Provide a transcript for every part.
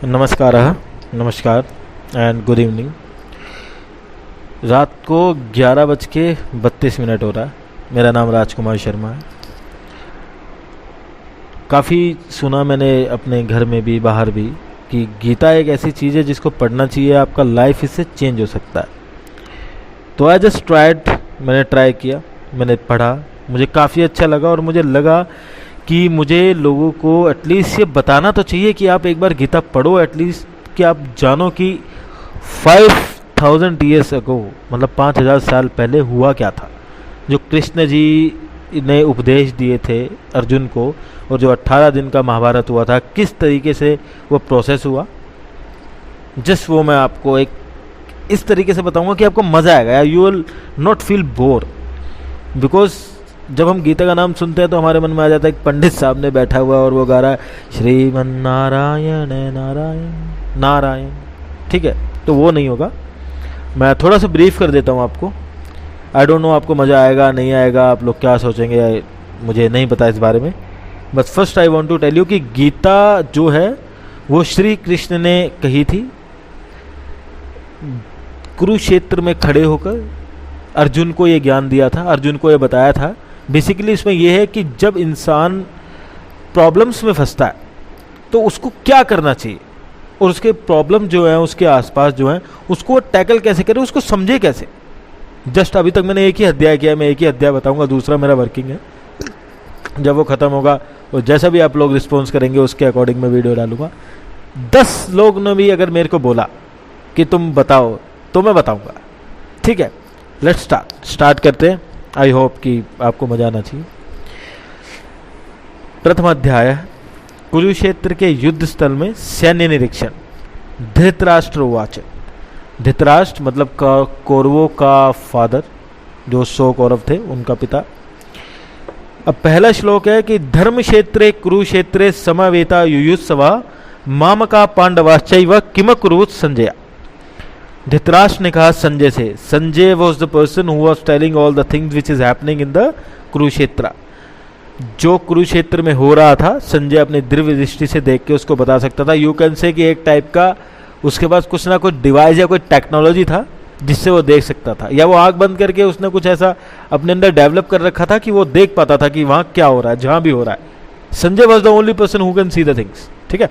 नमस्कार and good evening. रात को 11:32 हो रहा है। मेरा नाम राजकुमार शर्मा है। काफ़ी सुना मैंने अपने घर में भी बाहर भी कि गीता एक ऐसी चीज़ है जिसको पढ़ना चाहिए, आपका लाइफ इससे चेंज हो सकता है। तो आई जस्ट ट्राइड, मैंने ट्राई किया, मैंने पढ़ा, मुझे काफ़ी अच्छा लगा और मुझे लगा कि मुझे लोगों को एटलीस्ट ये बताना तो चाहिए कि आप एक बार गीता पढ़ो, एटलीस्ट कि आप जानो कि 5000 ईयर्स अगो, मतलब 5000 साल पहले हुआ क्या था। जो कृष्ण जी ने उपदेश दिए थे अर्जुन को और जो 18 दिन का महाभारत हुआ था, किस तरीके से वो प्रोसेस हुआ, जस्ट वो मैं आपको एक इस तरीके से बताऊंगा कि आपको मज़ा आएगा। You will not feel bore, because जब हम गीता का नाम सुनते हैं तो हमारे मन में आ जाता है एक पंडित सामने बैठा हुआ और वो गा रहा है श्रीमन नारायण नारायण नारायण। ठीक है, तो वो नहीं होगा। मैं थोड़ा सा ब्रीफ कर देता हूँ आपको। आई डोंट नो आपको मज़ा आएगा नहीं आएगा, आप लोग क्या सोचेंगे मुझे नहीं पता इस बारे में। But first I want to tell you कि गीता जो है वो श्री कृष्ण ने कही थी कुरुक्षेत्र में खड़े होकर। अर्जुन को ये ज्ञान दिया था, अर्जुन को ये बताया था। बेसिकली इसमें यह है कि जब इंसान प्रॉब्लम्स में फंसता है तो उसको क्या करना चाहिए और उसके प्रॉब्लम जो है उसके आसपास जो है उसको टैकल कैसे करे, उसको समझे कैसे। जस्ट अभी तक मैंने एक ही अध्याय किया है, मैं एक ही अध्याय बताऊंगा, दूसरा मेरा वर्किंग है। जब वो ख़त्म होगा और जैसा भी आप लोग रिस्पॉन्स करेंगे उसके अकॉर्डिंग मैं वीडियो डालूंगा। 10 लोग ने भी अगर मेरे को बोला कि तुम बताओ तो मैं बताऊंगा। ठीक है, लेट्स स्टार्ट करते हैं। आई होप कि आपको मजा आना चाहिए। प्रथम अध्याय, कुरुक्षेत्र के युद्ध स्थल में सैन्य निरीक्षण। धृतराष्ट्र उवाच। धृतराष्ट्र मतलब कौरवों का फादर, जो 100 कौरव थे उनका पिता। अब पहला श्लोक है कि धर्म क्षेत्रे कुरुक्षेत्रे समवेता युयुत्सवा मामका पांडवाश्चैव किमकुरुत संजय। धृतराष्ट्र ने कहा संजय से, Sanjay was the person who was telling all the things which is happening in the Kurukshetra. जो कुरुक्षेत्र में हो रहा था संजय अपनी दिव्य दृष्टि से देख के उसको बता सकता था। यू कैन से कि एक टाइप का उसके पास कुछ ना कुछ डिवाइस या कोई टेक्नोलॉजी था जिससे वो देख सकता था, या वो आंख बंद करके उसने कुछ ऐसा अपने अंदर डेवलप कर रखा था कि वो देख पाता था कि वहाँ क्या हो रहा है, जहाँ भी हो रहा है। Sanjay was the only person who can see the things. ठीक है,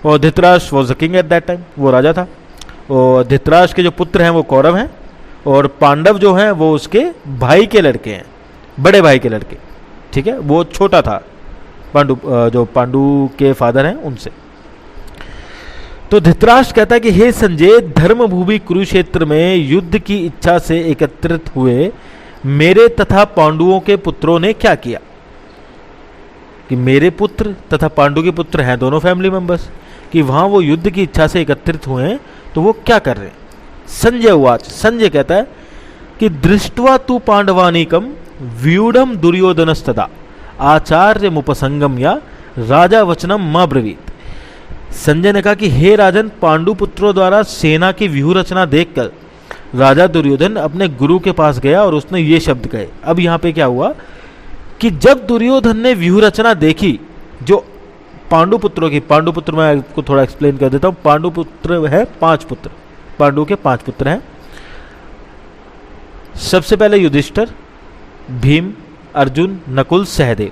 और Dhritarashtra was the king at that time, वो राजा था। और धृतराष्ट्र के जो पुत्र हैं वो कौरव हैं और पांडव जो हैं वो उसके भाई के लड़के हैं, बड़े भाई के लड़के। ठीक है, वो छोटा था जो पांडु के फादर हैं उनसे। तो धृतराष्ट्र कहता है कि हे संजय, धर्मभूमि कुरुक्षेत्र में युद्ध की इच्छा से एकत्रित हुए मेरे तथा पांडुओं के पुत्रों ने क्या किया। कि मेरे पुत्र तथा पांडु के पुत्र हैं दोनों फैमिली मेंबर्स, कि वहां वो युद्ध की इच्छा से एकत्रित हुए हैं तो वो क्या कर रहे हैं। संजय उवाच, संजय कहता है कि दृष्ट्वा तु पांडवानीकम व्यूढ़म दुर्योधनस्तदा आचार्य मुपसंगम या राजा वचनम मां ब्रवीत। संजय ने कहा कि हे राजन, पांडु पुत्रों द्वारा सेना की व्यूह रचना देखकर राजा दुर्योधन अपने गुरु के पास गया और उसने ये शब्द कहे। अब यहाँ पे क्या हुआ कि जब दुर्योधन ने व्यूह रचना देखी जो पांडु पुत्रों की, पांडु पुत्र मैं आपको थोड़ा एक्सप्लेन कर देता हूँ। पांडु पुत्र है 5 पुत्र, पांडु के 5 पुत्र हैं। सबसे पहले युधिष्ठिर, भीम, अर्जुन, नकुल, सहदेव।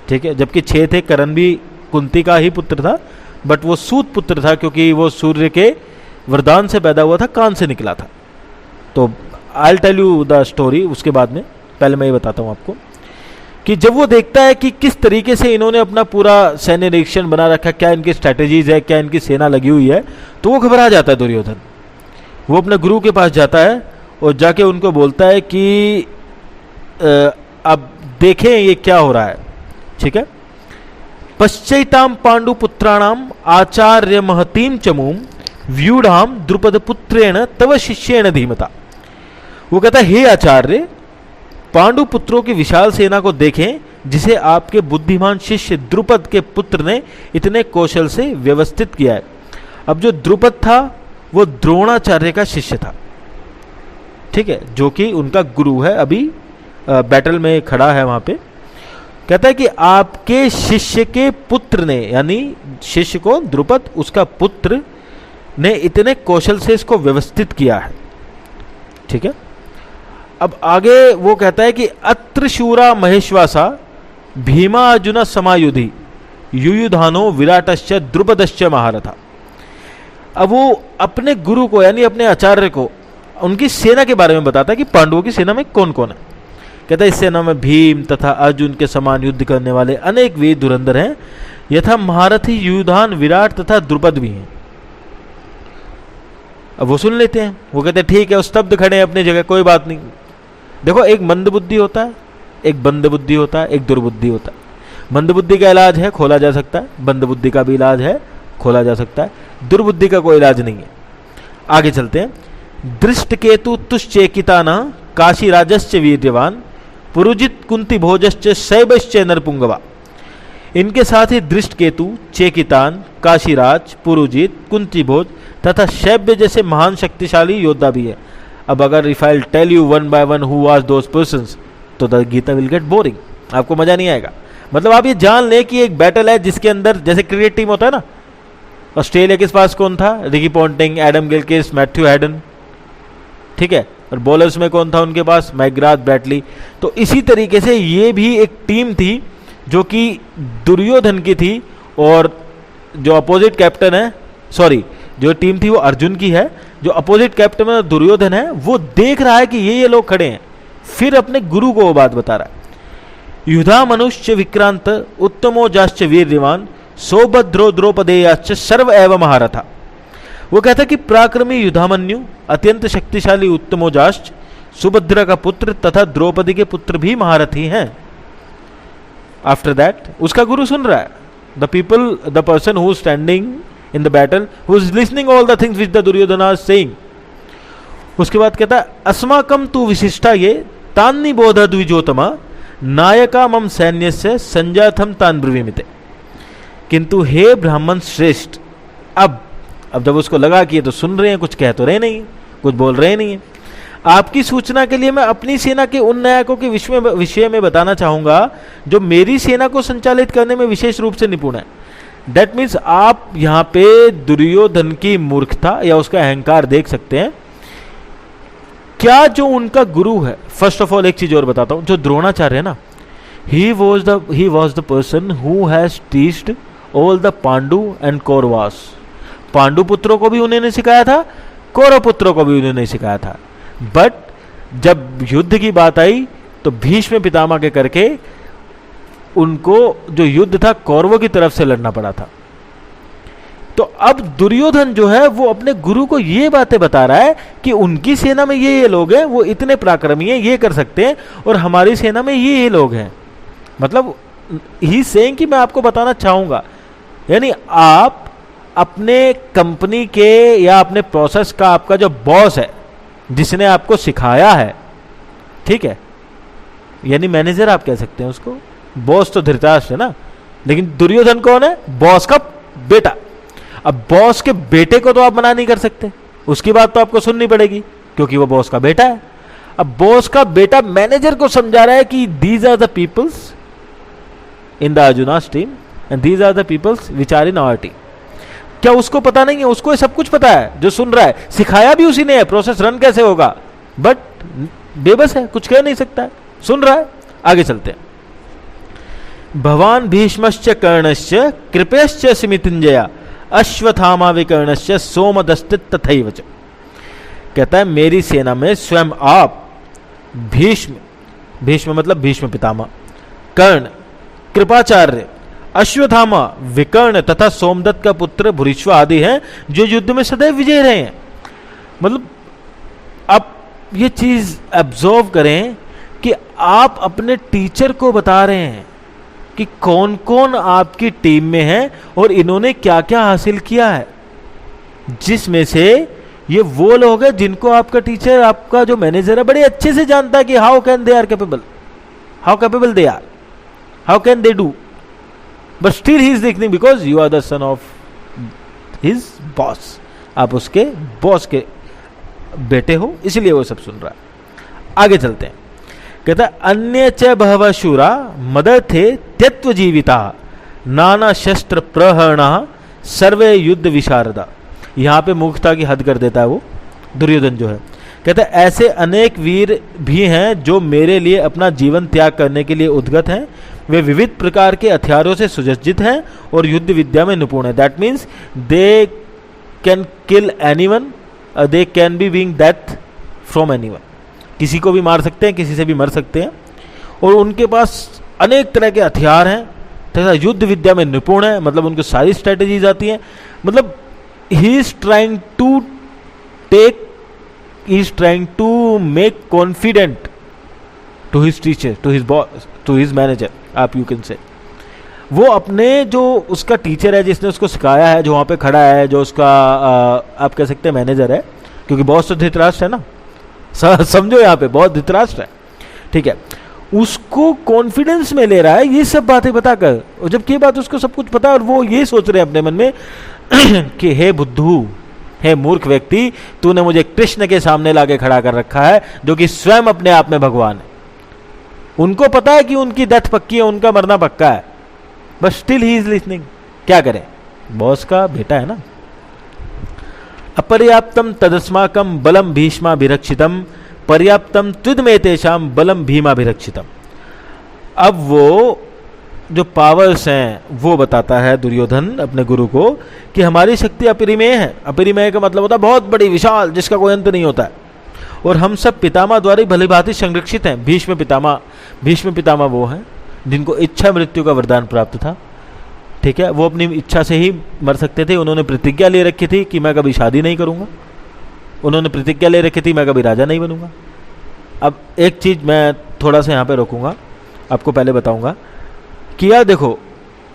ठीक है, जबकि 6 थे। कर्ण भी कुंती का ही पुत्र था, बट वो सूत पुत्र था क्योंकि वो सूर्य के वरदान से पैदा हुआ था, कान से निकला था। तो I tell you the story उसके बाद में, पहले मैं ये बताता हूँ आपको कि जब वो देखता है कि किस तरीके से इन्होंने अपना पूरा सैन्य निरीक्षण बना रखा, क्या इनकी स्ट्रैटेजीज है, क्या इनकी सेना लगी हुई है, तो वो घबरा जाता है दुर्योधन। वो अपने गुरु के पास जाता है और जाके उनको बोलता है कि अब देखें ये क्या हो रहा है। ठीक है, पश्चैताम पांडु पुत्राणाम आचार्य महतीम चमूम व्यूढ़ाम द्रुपद पुत्रेण तव शिष्येण धीमता। वो कहता है हे आचार्य, पांडु पुत्रों की विशाल सेना को देखें जिसे आपके बुद्धिमान शिष्य द्रुपद के पुत्र ने इतने कौशल से व्यवस्थित किया है। अब जो द्रुपद था वो द्रोणाचार्य का शिष्य था। ठीक है, जो कि उनका गुरु है, अभी बैटल में खड़ा है वहां पे। कहता है कि आपके शिष्य के पुत्र ने, यानी शिष्य को द्रुपद, उसका पुत्र ने इतने कौशल से इसको व्यवस्थित किया है। ठीक है, अब आगे वो कहता है कि अत्र शूरा महेश्वासा भीमा अर्जुन समायुधि युयुधानो विराटश्च द्रुपदश्च महारथा। अब वो अपने गुरु को, यानी अपने आचार्य को, उनकी सेना के बारे में बताता है कि पांडवों की सेना में कौन कौन है। कहता है इस सेना में भीम तथा अर्जुन के समान युद्ध करने वाले अनेक वीर धुरंधर हैं, यथा महारथी युयुधान, विराट तथा द्रुपद भी हैं। अब वो सुन लेते हैं, वो कहते हैं ठीक है, स्तब्ध खड़े हैं अपनी जगह, कोई बात नहीं। देखो, एक मंद बुद्धि होता है, एक बंद बुद्धि होता है, एक दुर्बुद्धि होता है। मंद बुद्धि का इलाज है, खोला जा सकता है। बंद बुद्धि का भी इलाज है, खोला जा सकता है। दुर्बुद्धि का कोई इलाज नहीं है। आगे चलते हैं। दृष्ट केतु तुश्चेकिता न काशी राजश्च वीर्यवान पुरुजित कुंती भोजश्च शैबश्च नरपुंगवा। इनके साथ ही दृष्ट केतु, चेकितान, काशीराज, पुरुजित, कुंती भोज तथा शैब्य जैसे महान शक्तिशाली योद्धा भी है। अब अगर if I tell you one by one who was those persons, तो the Gita will get boring, आपको मजा नहीं आएगा। मतलब आप ये जान लें कि एक बैटल है जिसके अंदर, जैसे क्रिकेट टीम होता है ना, ऑस्ट्रेलिया के पास कौन था? Ricky Ponting, Adam Gilchrist, Matthew Hayden, ठीक है, और बॉलर्स में कौन था उनके पास? McGrath, Bradley. तो इसी तरीके से ये भी एक टीम थी जो कि दुर्योधन की थी, और जो अपोजिट कैप्टन है, सॉरी, जो टीम थी वो अर्जुन की है, जो अपोजिट कैप्टन है दुर्योधन है, वो देख रहा है कि ये लोग खड़े हैं, फिर अपने गुरु को वो बात बता रहा है। युधा मनुष्य विक्रांत उत्तमो जाश्च वीर्यवान सौभद्रो द्रौपदेयाश्च सर्व एव महारथा। वो कहता है कि पराक्रमी युधामन्यु, अत्यंत शक्तिशाली उत्तमोजाश्च, सुभद्रा का पुत्र तथा द्रौपदी के पुत्र भी महारथी हैं। आफ्टर दैट उसका गुरु सुन रहा है, the people, the person who standing in the battle, who is listening all the things which the Duryodhan is saying. उसके बाद कहता है अस्माकम तु विशिष्टा ये तान्नि बोध द्विजोतमा नायका मम सैन्यस्य संजातम तान ब्रुवीमिते। किंतु हे ब्राह्मण श्रेष्ठ, अब जब उसको लगा कि ये तो सुन रहे हैं, कुछ कह तो रहे नहीं, कुछ बोल रहे नहीं है, आपकी सूचना के लिए मैं अपनी सेना के उन नायकों के विषय में बताना चाहूंगा जो मेरी सेना को संचालित करने में विशेष रूप से निपुण है। दैट मीन्स आप यहाँ पे दुर्योधन की मूर्खता या उसका अहंकार देख सकते हैं। क्या जो उनका गुरु है, फर्स्ट ऑफ ऑल एक चीज और बताता हूं, जो द्रोणाचार्य है ना, he was the person who has teached all the Pandu and Kauravas. Pandu पुत्रों को भी उन्होंने सिखाया था, कौरव पुत्रों को भी उन्होंने सिखाया था। बट जब युद्ध की बात आई तो भीष्म पितामह के करके उनको जो युद्ध था कौरवों की तरफ से लड़ना पड़ा था। तो अब दुर्योधन जो है वो अपने गुरु को ये बातें बता रहा है कि उनकी सेना में ये लोग हैं, वो इतने पराक्रमी हैं, ये कर सकते हैं, और हमारी सेना में ये लोग हैं। मतलब ही सेइंग कि मैं आपको बताना चाहूंगा, यानी आप अपने कंपनी के या अपने प्रोसेस का आपका जो बॉस है, जिसने आपको सिखाया है, ठीक है, यानी मैनेजर आप कह सकते हैं उसको। बॉस तो धृतराष्ट्र है ना, लेकिन दुर्योधन कौन है? बॉस का बेटा। अब बॉस के बेटे को तो आप मना नहीं कर सकते, उसकी बात तो आपको सुननी पड़ेगी क्योंकि वो बॉस का बेटा है। अब बॉस का बेटा मैनेजर को समझा रहा है कि these are the peoples in the Arjuna's team and these are the peoples which are in our team. क्या उसको पता नहीं है? उसको सब कुछ पता है, जो सुन रहा है, सिखाया भी उसी ने है, प्रोसेस रन कैसे होगा, बट बेबस है, कुछ कह नहीं सकता है, सुन रहा है। आगे चलते हैं। भवान भीष्मश्च कर्णश्च कृपयश्च स्मितिंजया अश्वत्थामा विकर्णश्च सोमदस्तित तथैव च। कहता है मेरी सेना में स्वयं आप, भीष्म मतलब भीष्म पितामह, कर्ण, कृपाचार्य, अश्वत्थामा, विकर्ण तथा सोमदत्त का पुत्र भूरिश्व आदि हैं जो युद्ध में सदैव विजय रहे हैं। मतलब आप ये चीज ऑब्जर्व करें कि आप अपने टीचर को बता रहे हैं कि कौन कौन आपकी टीम में है और इन्होंने क्या क्या हासिल किया है, जिसमें से ये वो लोग हैं जिनको आपका टीचर, आपका जो मैनेजर है, बड़े अच्छे से जानता है कि how can they are capable, how capable they are, how can they do, but still he is listening because you are the son of his boss. आप उसके बॉस के बेटे हो, इसलिए वो सब सुन रहा है। आगे चलते हैं। कहता अन्य च बहवः शूरा मदर्थे त्यक्त्वा जीविता नाना शस्त्र प्रहरणः सर्वे युद्ध विशारदा। यहाँ पे मूर्खता की हद कर देता है वो दुर्योधन जो है। कहता है ऐसे अनेक वीर भी हैं जो मेरे लिए अपना जीवन त्याग करने के लिए उद्गत हैं। वे विविध प्रकार के हथियारों से सुसज्जित हैं और युद्ध विद्या में निपुण हैं। That means they can kill anyone, they can be wing death from anyone. किसी को भी मार सकते हैं, किसी से भी मर सकते हैं, और उनके पास अनेक तरह के हथियार हैं तथा युद्ध विद्या में निपुण है, मतलब उनको सारी स्ट्रेटजीज आती हैं। मतलब he is trying to make confident to his teacher, to his boss, to his manager, आप यू कैन से। वो अपने जो उसका टीचर है, जिसने उसको सिखाया है, जो वहाँ पे खड़ा है, जो उसका आप कह सकते हैं मैनेजर है, क्योंकि बॉस तो धृतराष्ट्र है ना, समझो यहाँ पे बहुत धृतराष्ट्र है, ठीक है। उसको कॉन्फिडेंस में ले रहा है ये सब बातें बताकर, और जबकि ये बात उसको सब कुछ पता है, और वो ये सोच रहे हैं अपने मन में कि हे बुद्धू, हे मूर्ख व्यक्ति, तूने मुझे कृष्ण के सामने लाके खड़ा कर रखा है, जो कि स्वयं अपने आप में भगवान है। उनको पता है कि उनकी डेथ पक्की है, उनका मरना पक्का है, but still he is listening. क्या करें, बॉस का बेटा है ना। अपर्याप्तम तदस्माकम बलम भीष्माभिरक्षितम पर्याप्तम त्विदमेतेषाम बलम भीमाभिरक्षितम। अब वो जो पावर्स हैं वो बताता है दुर्योधन अपने गुरु को कि हमारी शक्ति अपरिमेय है। अपरिमेय का मतलब होता है बहुत बड़ी, विशाल, जिसका कोई अंत नहीं होता है, और हम सब पितामह द्वारा भली भांति संरक्षित हैं। भीष्म पितामह वो हैं जिनको इच्छा मृत्यु का वरदान प्राप्त था, ठीक है। वो अपनी इच्छा से ही मर सकते थे। उन्होंने प्रतिज्ञा ले रखी थी कि मैं कभी शादी नहीं करूंगा, उन्होंने प्रतिज्ञा ले रखी थी मैं कभी राजा नहीं बनूंगा। अब एक चीज मैं थोड़ा सा यहाँ पे रोकूंगा, आपको पहले बताऊंगा कि यार देखो,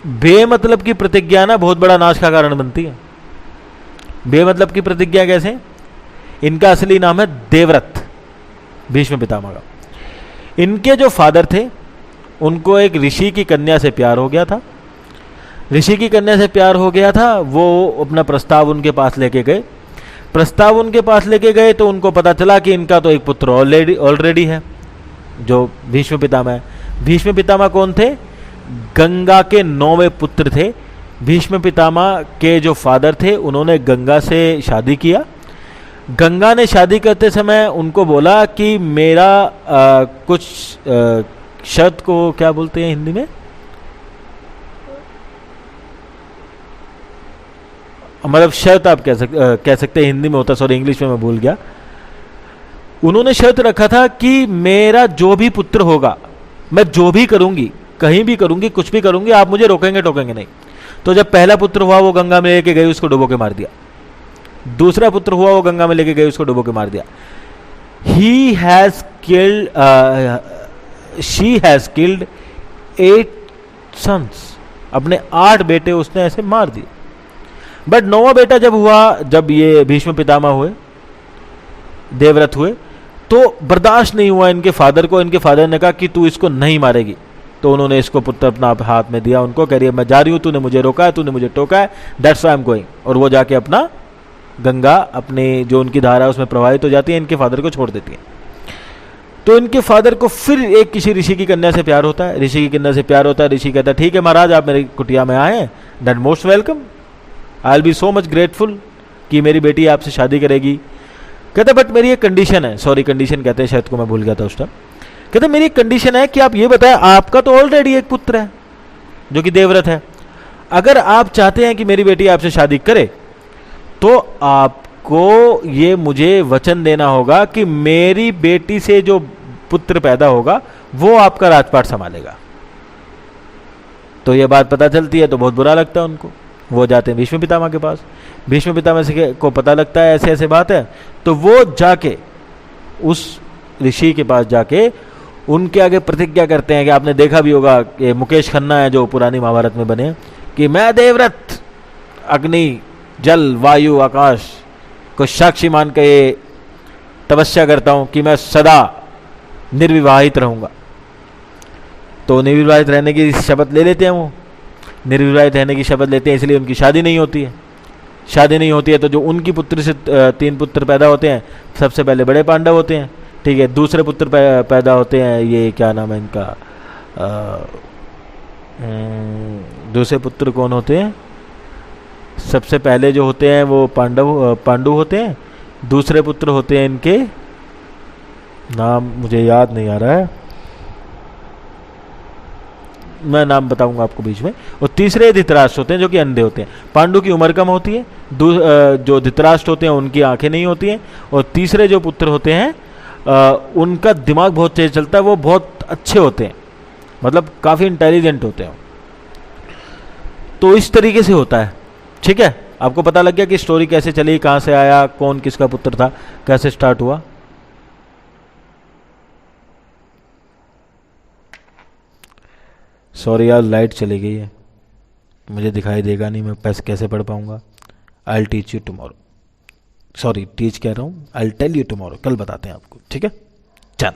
बेमतलब की प्रतिज्ञा ना बहुत बड़ा नाश का कारण बनती है। बेमतलब की प्रतिज्ञा कैसे? इनका असली नाम है देवव्रत, भीष्म पितामह का। इनके जो फादर थे उनको एक ऋषि की कन्या से प्यार हो गया था। ऋषि की कन्या से प्यार हो गया था, वो अपना प्रस्ताव उनके पास लेके गए। प्रस्ताव उनके पास लेके गए तो उनको पता चला कि इनका तो एक पुत्र ऑलरेडी है, जो भीष्म पितामह है। भीष्म पितामह कौन थे? गंगा के 9वें पुत्र थे। भीष्म पितामह के जो फादर थे उन्होंने गंगा से शादी किया। गंगा ने शादी करते समय उनको बोला कि मेरा कुछ शर्त को क्या बोलते हैं हिंदी में, मतलब शर्त आप कह सकते हैं, हिंदी में होता, सॉरी इंग्लिश में मैं भूल गया। उन्होंने शर्त रखा था कि मेरा जो भी पुत्र होगा, मैं जो भी करूंगी, कहीं भी करूंगी, कुछ भी करूंगी, आप मुझे रोकेंगे टोकेंगे नहीं। तो जब पहला पुत्र हुआ वो गंगा में लेके गई, उसको डुबो के मार दिया। दूसरा पुत्र हुआ वो गंगा में लेके गई, उसको डुबो के मार दिया। शी हैज किल्ड 8 sons, अपने 8 बेटे उसने ऐसे मार दिए। बट 9वां बेटा जब हुआ, जब ये भीष्म पितामह हुए, देवव्रत हुए, तो बर्दाश्त नहीं हुआ इनके फादर को। इनके फादर ने कहा कि तू इसको नहीं मारेगी, तो उन्होंने इसको पुत्र अपना हाथ में दिया उनको, कह रही है मैं जा रही हूँ, तूने मुझे रोका है, तूने मुझे टोका है, that's why I am going. और वो जाके अपना गंगा अपनी जो उनकी धारा है उसमें प्रवाहित हो जाती है, इनके फादर को छोड़ देती है। तो इनके फादर को फिर एक किसी ऋषि की कन्या से प्यार होता है। ऋषि की कन्या से प्यार होता है। ऋषि कहता है ठीक है महाराज, आप मेरी कुटिया में आए हैं, that most welcome, I will be so much grateful कि मेरी बेटी आपसे शादी करेगी। कहते बट मेरी एक कंडीशन है, सॉरी कंडीशन कहते हैं, शायद को मैं भूल गया था उस टाइम। कहते मेरी एक कंडीशन है कि आप ये बताएं, आपका तो ऑलरेडी एक पुत्र है जो कि देवव्रत है, अगर आप चाहते हैं कि मेरी बेटी आपसे शादी करे तो आपको ये मुझे वचन देना होगा कि मेरी बेटी से जो पुत्र पैदा होगा वो आपका राजपाट संभालेगा। तो ये बात पता चलती है तो बहुत बुरा लगता है उनको। वो जाते हैं भीष्म पितामह के पास। भीष्म पितामह से को पता लगता है ऐसे ऐसे बात है, तो वो जाके उस ऋषि के पास जाके उनके आगे प्रतिज्ञा करते हैं कि आपने देखा भी होगा कि मुकेश खन्ना है जो पुरानी महाभारत में बने, कि मैं देवव्रत अग्नि जल वायु आकाश को साक्षी मान के तपस्या करता हूं कि मैं सदा निर्विवाहित रहूंगा। तो निर्विवाहित रहने की शपथ ले लेते हैं, वो निर्विवाहित रहने की शपथ लेते हैं, इसलिए उनकी शादी नहीं होती है। शादी नहीं होती है तो जो उनकी पुत्र से 3 पुत्र पैदा होते हैं, सबसे पहले बड़े पांडव होते हैं, ठीक है, दूसरे पुत्र पैदा होते हैं, ये क्या नाम है इनका, दूसरे पुत्र कौन होते हैं? सबसे पहले जो होते हैं वो पांडु होते हैं। दूसरे पुत्र होते हैं इनके, नाम मुझे याद नहीं आ रहा है, मैं नाम बताऊंगा आपको बीच में। और तीसरे धृतराष्ट्र होते हैं जो कि अंधे होते हैं। पांडु की उम्र कम होती है, जो धृतराष्ट्र होते हैं उनकी आंखें नहीं होती हैं। और तीसरे जो पुत्र होते हैं उनका दिमाग बहुत तेज चलता है, वो बहुत अच्छे होते हैं, मतलब काफ़ी इंटेलिजेंट होते हैं। तो इस तरीके से होता है। ठीक है, आपको पता लग गया कि स्टोरी कैसे चली, कहाँ से आया, कौन किसका पुत्र था, कैसे स्टार्ट हुआ। सॉरी यार, लाइट चली गई है, मुझे दिखाई देगा नहीं, मैं पैसे कैसे पढ़ पाऊंगा। I will teach you tomorrow, sorry teach कह रहा हूँ, I will tell you tomorrow, कल बताते हैं आपको। ठीक है, चल,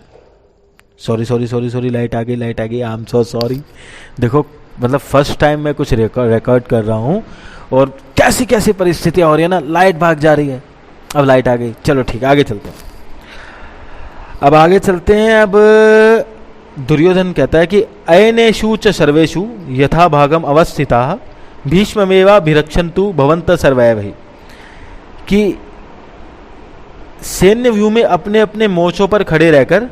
sorry sorry sorry sorry, light आ गई, आई एम सो सॉरी। देखो मतलब फर्स्ट टाइम मैं कुछ रिकॉर्ड कर रहा हूँ और कैसी कैसी परिस्थितियाँ हो रही है ना, लाइट भाग जा रही है। अब लाइट आ गई, चलो ठीक है, आगे चलते हैं। अब आगे चलते हैं। अब दुर्योधन कहता है कि अयनेषु च सर्वेषु यथा भागम अवस्थिताः भीष्ममेवाभिरक्षन्तु भवन्तः सर्वैः, कि सैन्य व्यू में अपने अपने मोर्चों पर खड़े रहकर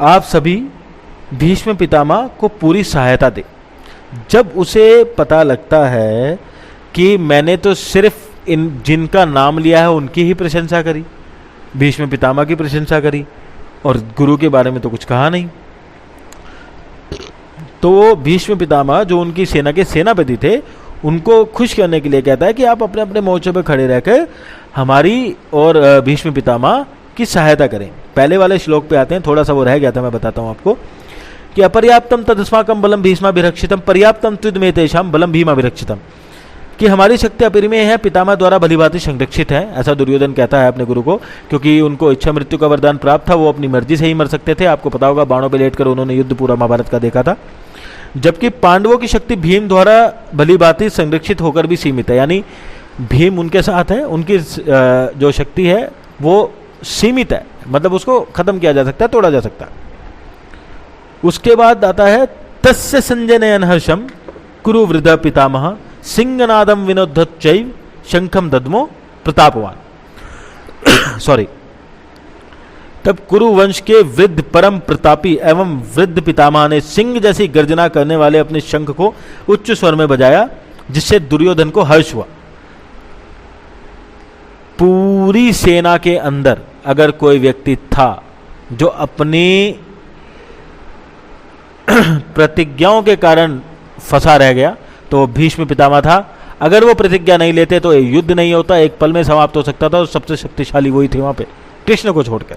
आप सभी भीष्म पितामह को पूरी सहायता दे। जब उसे पता लगता है कि मैंने तो सिर्फ इन जिनका नाम लिया है उनकी ही प्रशंसा करी, भीष्म पितामह की प्रशंसा करी, और गुरु के बारे में तो कुछ कहा नहीं, तो भीष्म पितामह जो उनकी सेना के सेनापति थे उनको खुश करने के लिए कहता है कि आप अपने अपने मोर्चों पर खड़े रहकर हमारी और भीष्म पितामह की सहायता करें। पहले वाले श्लोक पे आते हैं, थोड़ा सा वो रह गया था, मैं बताता हूँ आपको कि अपर्याप्तम तदस्माकम बलम भीष्माभिरक्षितम पर्याप्तम त्विदमे तेषां बलम भीमाभिरक्षितम, कि हमारी शक्ति अपरिमेय है, पितामह द्वारा भलीभांति संरक्षित है, ऐसा दुर्योधन कहता है अपने गुरु को, क्योंकि उनको इच्छा मृत्यु का वरदान प्राप्त था, वो अपनी मर्जी से ही मर सकते थे। आपको पता होगा बाणों पे लेटकर उन्होंने युद्ध पूरा महाभारत का देखा था। जबकि पांडवों की शक्ति भीम द्वारा भलीभांति संरक्षित होकर भी सीमित है, यानी भीम उनके साथ है, उनकी जो शक्ति है वो सीमित है, मतलब उसको खत्म किया जा सकता है, तोड़ा जा सकता है। उसके बाद आता है तस्य संजनयन हर्षम कुरु वृद्ध पितामह सिंहनादम विनोदच्चैव शंखम दद्मो प्रतापवान सॉरी। तब कुरु वंश के वृद्ध परम प्रतापी एवं वृद्ध पितामह ने सिंह जैसी गर्जना करने वाले अपने शंख को उच्च स्वर में बजाया, जिससे दुर्योधन को हर्ष हुआ। पूरी सेना के अंदर अगर कोई व्यक्ति था जो अपनी प्रतिज्ञाओं के कारण फंसा रह गया तो भीष्म पितामह था। अगर वो प्रतिज्ञा नहीं लेते तो युद्ध नहीं होता, एक पल में समाप्त हो सकता था, और सबसे शक्तिशाली वही थे वहां पे, कृष्ण को छोड़कर।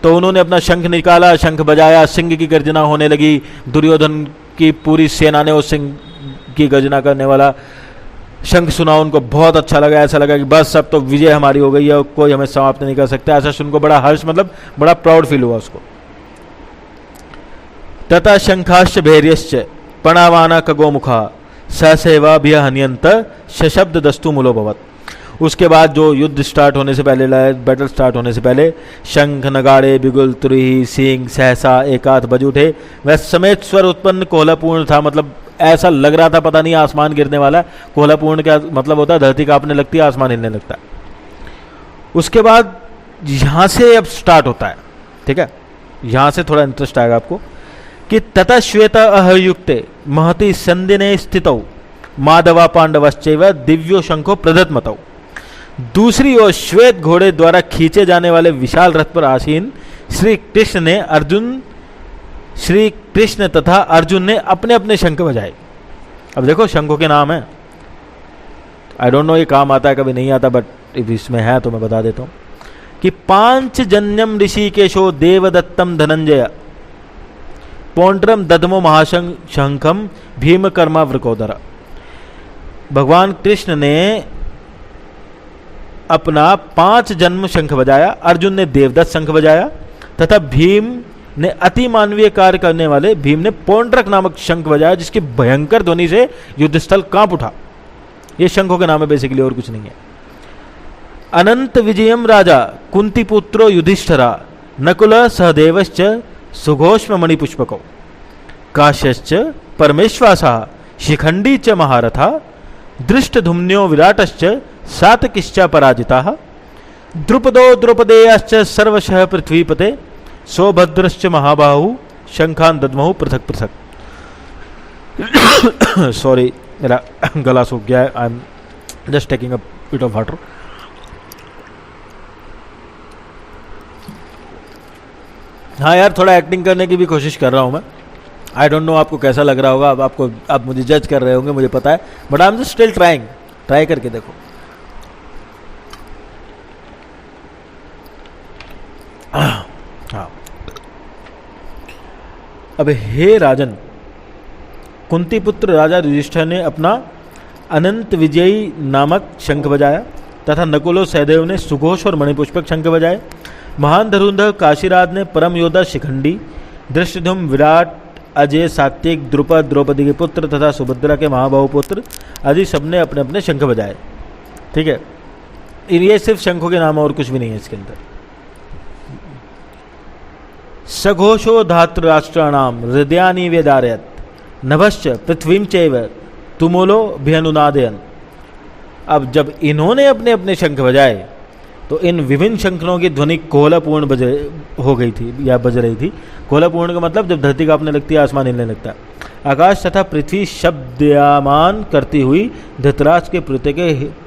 तो उन्होंने अपना शंख निकाला, शंख बजाया, सिंह की गर्जना होने लगी। दुर्योधन की पूरी सेना ने उस सिंह की गर्जना करने वाला शंख सुना, उनको बहुत अच्छा लगा, ऐसा लगा कि बस अब तो विजय हमारी हो गई है, कोई हमें समाप्त नहीं कर सकता। ऐसा सुन को बड़ा हर्ष, मतलब बड़ा प्राउड फील हुआ उसको। तथा शंखाश्च भैर्यश्च पणावाना खगोमुखा सहसेवाभिः हन्यन्त सशब्द दस्तु मूलोभवत्। उसके बाद जो युद्ध स्टार्ट होने से पहले, बैटल स्टार्ट होने से पहले शंख नगाड़े बिगुल तुरही सींग सहसा एकाध बज उठे। वह समेत स्वर उत्पन्न कोहलापूर्ण था, मतलब ऐसा लग रहा था पता नहीं आसमान गिरने वाला है। कोहलापूर्ण क्या मतलब होता है? धरती कांपने लगती है, आसमान हिलने लगता है। उसके बाद यहाँ से अब स्टार्ट होता है, ठीक है, यहाँ से थोड़ा इंटरेस्ट आएगा आपको कि तथा श्वेत अहयुक्ते महति संदिने स्थितौ माधवा पांडवश्चैव दिव्यो शंखो प्रदत्मतौ। दूसरी ओर श्वेत घोड़े द्वारा खींचे जाने वाले विशाल रथ पर आसीन श्री कृष्ण तथा अर्जुन ने अपने अपने शंख बजाए। अब देखो शंखों के नाम है, आई डोंट नो ये काम आता है कभी नहीं आता, बट इसमें है तो मैं बता देता हूं कि पांचजन्यम ऋषिकेशो देवदत्तम धनंजय पौंड्रम दधमो महाशंखम भीमकर्मा वृकोदर। भगवान कृष्ण ने अपना 5 जन्म शंख बजाया, अर्जुन ने देवदत्त शंख बजाया तथा भीम ने अति मानवीय कार्य करने वाले भीम ने पौंड्रक नामक शंख बजाया, जिसकी भयंकर ध्वनि से युद्धस्थल कांप उठा। ये शंखों के नाम है बेसिकली, और कुछ नहीं है। अनंत विजयम राजा कुंतीपुत्रो युधिष्ठिरा नकुल सहदेवश्च सुघोष्म मणिपुष्पको काश्यश्च परमेश्वासा शिखंडी च महारथा दृष्टधुम्न्यो विराटश्च सातकिश्च पराजिताः द्रुपदो द्रौपदेयश्च सर्वशः पृथ्वीपते सौभद्रश्च महाबाहु शंखान दद्महु पृथक पृथक। सॉरी मेरा गला सूख गया है, I am just taking a bit of water. हाँ यार, थोड़ा एक्टिंग करने की भी कोशिश कर रहा हूँ मैं। आई डोंट नो आपको कैसा लग रहा होगा, अब आपको, आप मुझे जज कर रहे होंगे, मुझे पता है, but I am just still trying. Try करके देखो। हाँ, अब हे राजन, कुंती पुत्र राजा युधिष्ठिर ने अपना अनंत विजयी नामक शंख बजाया तथा नकुलो सहदेव ने सुघोष और मणिपुष्पक शंख बजाए। महान धरुंधर काशीराज ने परम योद्धा शिखंडी, दृष्टधुम, विराट, अजय, सात्विक, द्रुपद, द्रौपदी के पुत्र तथा सुभद्रा के महाबाहु पुत्र आदि सबने अपने अपने शंख बजाए। ठीक है, ये सिर्फ शंखों के नाम और कुछ भी नहीं है इसके अंदर। सघोषो धातृराष्ट्राणाम हृदयानि वेदारयत नभश्च पृथ्वीं चैव तुमुलो भियनुनादयन। अब जब इन्होंने अपने अपने शंख बजाए तो इन विभिन्न शंखों की ध्वनि कोहलापूर्ण हो गई थी या बज रही थी। कोहलापूर्ण का मतलब जब धरती कांपने लगती है, आसमान हिलने लगता है। आकाश तथा पृथ्वी शब्दयामान करती हुई धृतराष्ट्र के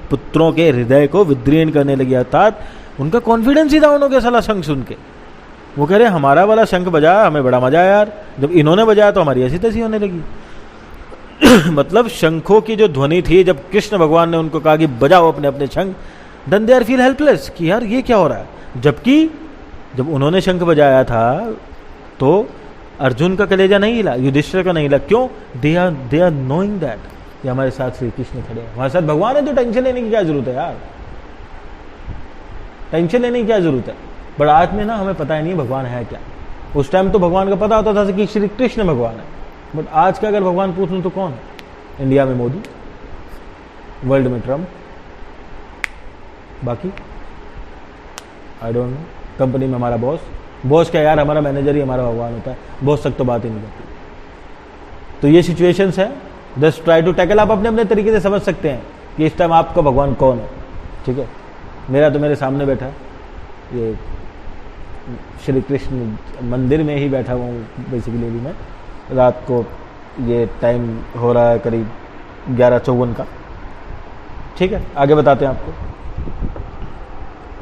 पुत्रों के हृदय को विद्रीर्ण करने लगी, अर्थात उनका कॉन्फिडेंस ही था उन्होंने साला शंख सुन के। वो कह रहे हमारा वाला शंख बजाया, हमें बड़ा मजा आया यार, जब इन्होंने बजाया तो हमारी ऐसी तैसी होने लगी। मतलब शंखों की जो ध्वनि थी, जब कृष्ण भगवान ने उनको कहा कि बजाओ अपने अपने शंख, then they are feel helpless कि यार ये क्या हो रहा है। जबकि जब उन्होंने शंख बजाया था तो अर्जुन का कलेजा नहीं हिला, युधिष्ठिर का नहीं हिला। क्यों? दे आर नोइंग दैट ये हमारे साथ श्री कृष्ण खड़े हैं, हमारे साथ भगवान है, तो टेंशन लेने की क्या जरूरत है यार, टेंशन लेने की क्या जरूरत है। बट आज में ना हमें पता ही नहीं भगवान है क्या। उस टाइम तो भगवान का पता होता था कि श्री कृष्ण भगवान है, बट आज का अगर भगवान पूछ लूं तो कौन है? इंडिया में मोदी, वर्ल्ड में ट्रम्प, बाकी आई डोंट नो। कंपनी में हमारा बॉस क्या यार, हमारा मैनेजर ही हमारा भगवान होता है, बॉस तक तो बात ही नहीं करती। तो ये सिचुएशंस है, जस्ट ट्राई टू टैकल। आप अपने अपने तरीके से समझ सकते हैं कि इस टाइम आपका भगवान कौन है। ठीक है, मेरा तो मेरे सामने बैठा है, ये श्री कृष्ण मंदिर में ही बैठा हुआ हूँ बेसिकली। अभी मैं रात को, ये टाइम हो रहा है करीब 11:54 का। ठीक है, आगे बताते हैं आपको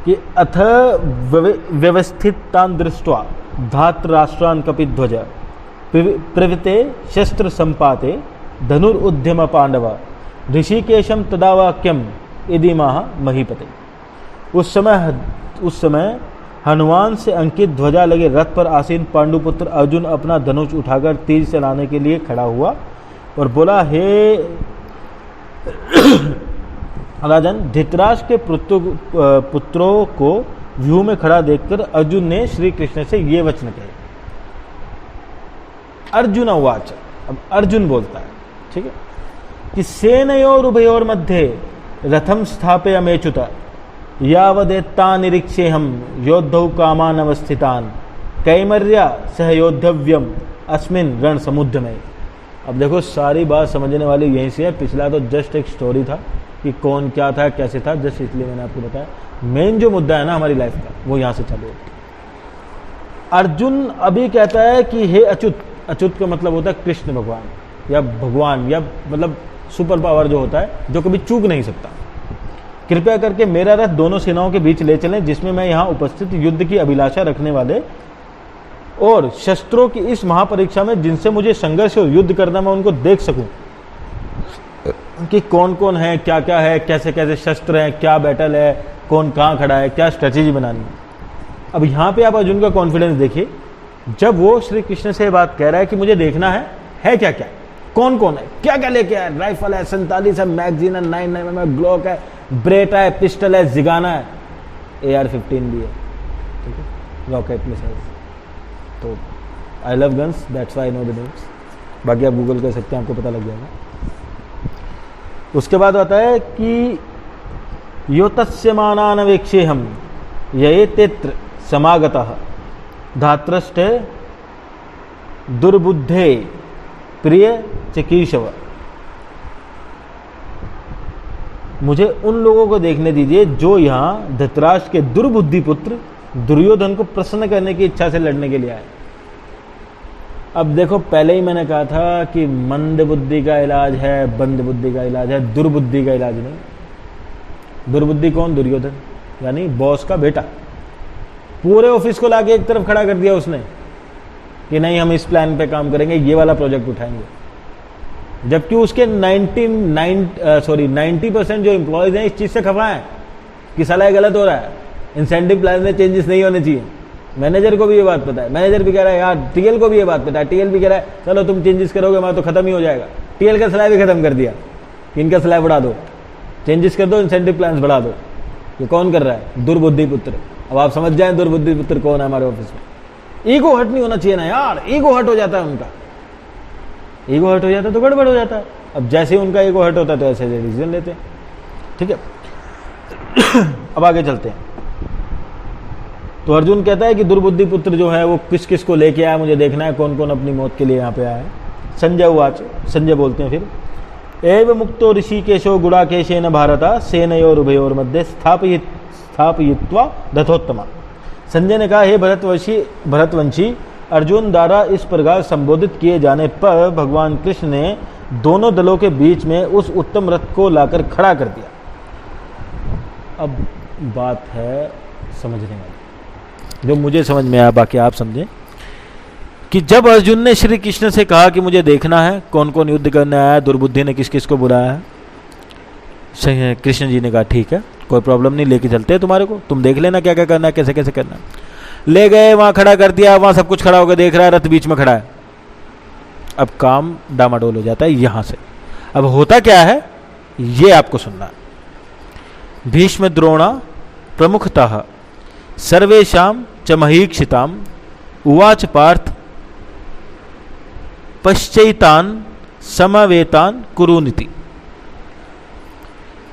कि अथ व्यवस्थितान दृष्ट्वा धातराष्ट्रान कपिध्वज प्रवृते शस्त्र संपाते धनुरुद्यम पांडव ऋषिकेशम तदा वाक्यम यदि महीपते। उस समय हनुमान से अंकित ध्वजा लगे रथ पर आसीन पांडुपुत्र अर्जुन अपना धनुष उठाकर तीर चलाने के लिए खड़ा हुआ और बोला, हे राजन, धृतराष्ट्र के पुत्रों को व्यूह में खड़ा देखकर अर्जुन ने श्री कृष्ण से ये वचन कहे। अर्जुन उवाच, अब अर्जुन बोलता है, ठीक है, कि सेनयोर उभयोर मध्ये रथम स्थापयामेच्युत यावदेत्ता निरीक्षे हम योद्धौ कामान अवस्थितान कैमर्या सह योद्धव्यम अस्मिन रण समुद्र में। अब देखो, सारी बात समझने वाली यहीं से है। पिछला तो जस्ट एक स्टोरी था कि कौन क्या था कैसे था, जस्ट इसलिए मैंने आपको बताया। मेन जो मुद्दा है ना हमारी लाइफ का, वो यहाँ से चालू होता है। अर्जुन अभी कहता है कि हे अच्युत, अच्युत का मतलब होता है कृष्ण भगवान या भगवान, या मतलब सुपर पावर जो होता है, जो कभी चूक नहीं सकता। कृपया करके मेरा रथ दोनों सेनाओं के बीच ले चलें, जिसमें मैं यहाँ उपस्थित युद्ध की अभिलाषा रखने वाले और शस्त्रों की इस महापरीक्षा में जिनसे मुझे संघर्ष और युद्ध करना, मैं उनको देख सकूं कि कौन कौन है, क्या क्या है, कैसे कैसे शस्त्र हैं, क्या बैटल है, कौन कहाँ खड़ा है, क्या स्ट्रेटेजी बनानी है। अब यहाँ पे आप अर्जुन का कॉन्फिडेंस देखिए, जब वो श्री कृष्ण से बात कह रहा है कि मुझे देखना है क्या क्या, कौन कौन है, क्या क्या लेके आया, राइफल है, 47 है, मैगजीन है, 9mm ग्लॉक है, ब्रेटा है, पिस्टल है, जिगाना है, AR-15 भी है, ठीक है, रॉकेट मिसाइल्स। तो I love guns, that's why I know the names. बाकी आप गूगल कर सकते हैं, आपको पता लग जाएगा। उसके बाद आता है कि यो तस्यमानान वेक्षेहम ये तेत्र समागतः धात्रष्टे दुर्बुद्धे प्रिय चिकीर्षव। मुझे उन लोगों को देखने दीजिए जो यहाँ धृतराष्ट्र के दुर्बुद्धि पुत्र दुर्योधन को प्रसन्न करने की इच्छा से लड़ने के लिए आए। अब देखो, पहले ही मैंने कहा था कि मंद बुद्धि का इलाज है, बंद बुद्धि का इलाज है, दुर्बुद्धि का इलाज नहीं। दुर्बुद्धि कौन? दुर्योधन, यानी बॉस का बेटा। पूरे ऑफिस को लाके एक तरफ खड़ा कर दिया उसने कि नहीं, हम इस प्लान पे काम करेंगे, ये वाला प्रोजेक्ट उठाएंगे, जबकि उसके 90% जो एम्प्लॉयज हैं इस चीज से खफा है कि साला गलत हो रहा है, इंसेंटिव प्लान में चेंजेस नहीं होने चाहिए। मैनेजर को भी ये बात पता है, मैनेजर भी कह रहा है यार, टीएल को भी ये बात पता है, टीएल भी कह रहा है चलो तुम चेंजेस करोगे हमारा तो खत्म ही हो जाएगा। टीएल का स्लैब भी खत्म कर दिया कि इनका स्लैब बढ़ा दो, चेंजेस कर दो, इंसेंटिव प्लान बढ़ा दो। ये कौन कर रहा है? दुर्बुद्धि पुत्र। अब आप समझ जाए दुर्बुद्धि पुत्र कौन है हमारे ऑफिस में। ईगो हट नहीं होना चाहिए ना यार, ईगो हट हो जाता है उनका, ईगो हट हो जाता है तो गड़बड़ हो जाता है। अब जैसे उनका ईगो हट होता है तो ऐसे डिसीजन लेते हैं। ठीक है, अब आगे चलते हैं। तो अर्जुन कहता है कि दुर्बुद्धि पुत्र जो है वो किस किस को लेके आया, मुझे देखना है कौन कौन अपनी मौत के लिए यहाँ पे आया है। संजय उवाच, संजय बोलते हैं फिर, एव मुक्तो ऋषिकेशो गुडाकेशेन भारता सेनयोरुभयोर मध्ये स्थापयित्वा दथोत्तमा। संजय ने कहा, हे भरतवंशी अर्जुन द्वारा इस प्रकार संबोधित किए जाने पर भगवान कृष्ण ने दोनों दलों के बीच में उस उत्तम रथ को लाकर खड़ा कर दिया। अब बात है समझने वाली, जो मुझे समझ में आया, बाकी आप समझें कि जब अर्जुन ने श्री कृष्ण से कहा कि मुझे देखना है कौन कौन युद्ध करने आया है, दुर्बुद्धि ने किस किस को बुलाया है, कृष्ण जी ने कहा ठीक है कोई प्रॉब्लम नहीं, लेके चलते हैं तुम्हारे को, तुम देख लेना क्या क्या करना है, कैसे कैसे करना है। ले गए, वहां खड़ा कर दिया, वहां सब कुछ खड़ा होकर देख रहा है, रथ बीच में खड़ा है। अब काम डामाडोल हो जाता है यहां से। अब होता क्या है ये आपको सुनना है। भीष्म द्रोणा प्रमुखतः सर्वेषां च महीक्षिताम उवाच पार्थ पश्चैतान समवेतान कुरुनिति।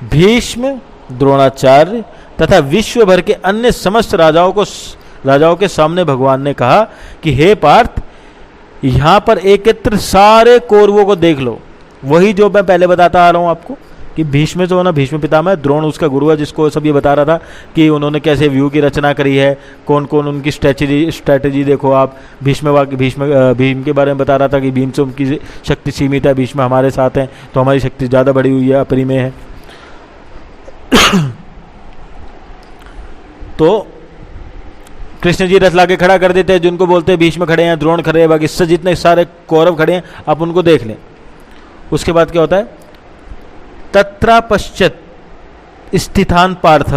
भीष्म, द्रोणाचार्य तथा विश्व भर के अन्य समस्त राजाओं के सामने भगवान ने कहा कि हे पार्थ, यहां पर एकत्र सारे कौरवों को देख लो। वही जो मैं पहले बताता आ रहा हूं आपको कि भीष्म जो है ना, भीष्म पितामह, द्रोण उसका गुरु है, जिसको सब ये बता रहा था कि उन्होंने कैसे व्यू की रचना करी है, कौन कौन उनकी स्ट्रैटेजी देखो आप। भीम के बारे में बता रहा था कि भीम से उनकी शक्ति सीमित है, भीष्म हमारे साथ हैं तो हमारी शक्ति ज़्यादा बढ़ी हुई है, अपरिमेय है। तो कृष्ण जी रथ लाके खड़ा कर देते हैं, जिनको बोलते हैं भीष्म खड़े हैं, द्रोण खड़े हैं, बाकी इससे जितने सारे कौरव खड़े हैं आप उनको देख लें। उसके बाद क्या होता है, तत्रा पश्चात स्थितान पार्थ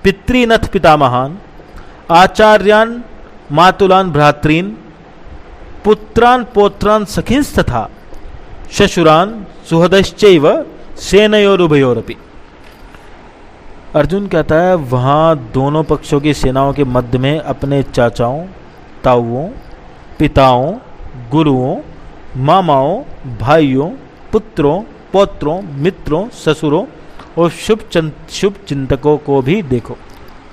पितृनथ पितामहान आचार्यान मातुलान भ्रातॄन पुत्रान पौत्रान सखींस्तथा शशुरान सुहृदश्चैव सेनयोरुभयोरपि। अर्जुन कहता है वहाँ दोनों पक्षों की सेनाओं के मध्य में अपने चाचाओं, ताऊओं, पिताओं, गुरुओं, मामाओं, भाइयों, पुत्रों, पौत्रों, मित्रों, ससुरों और शुभ चिंतकों को भी देखो।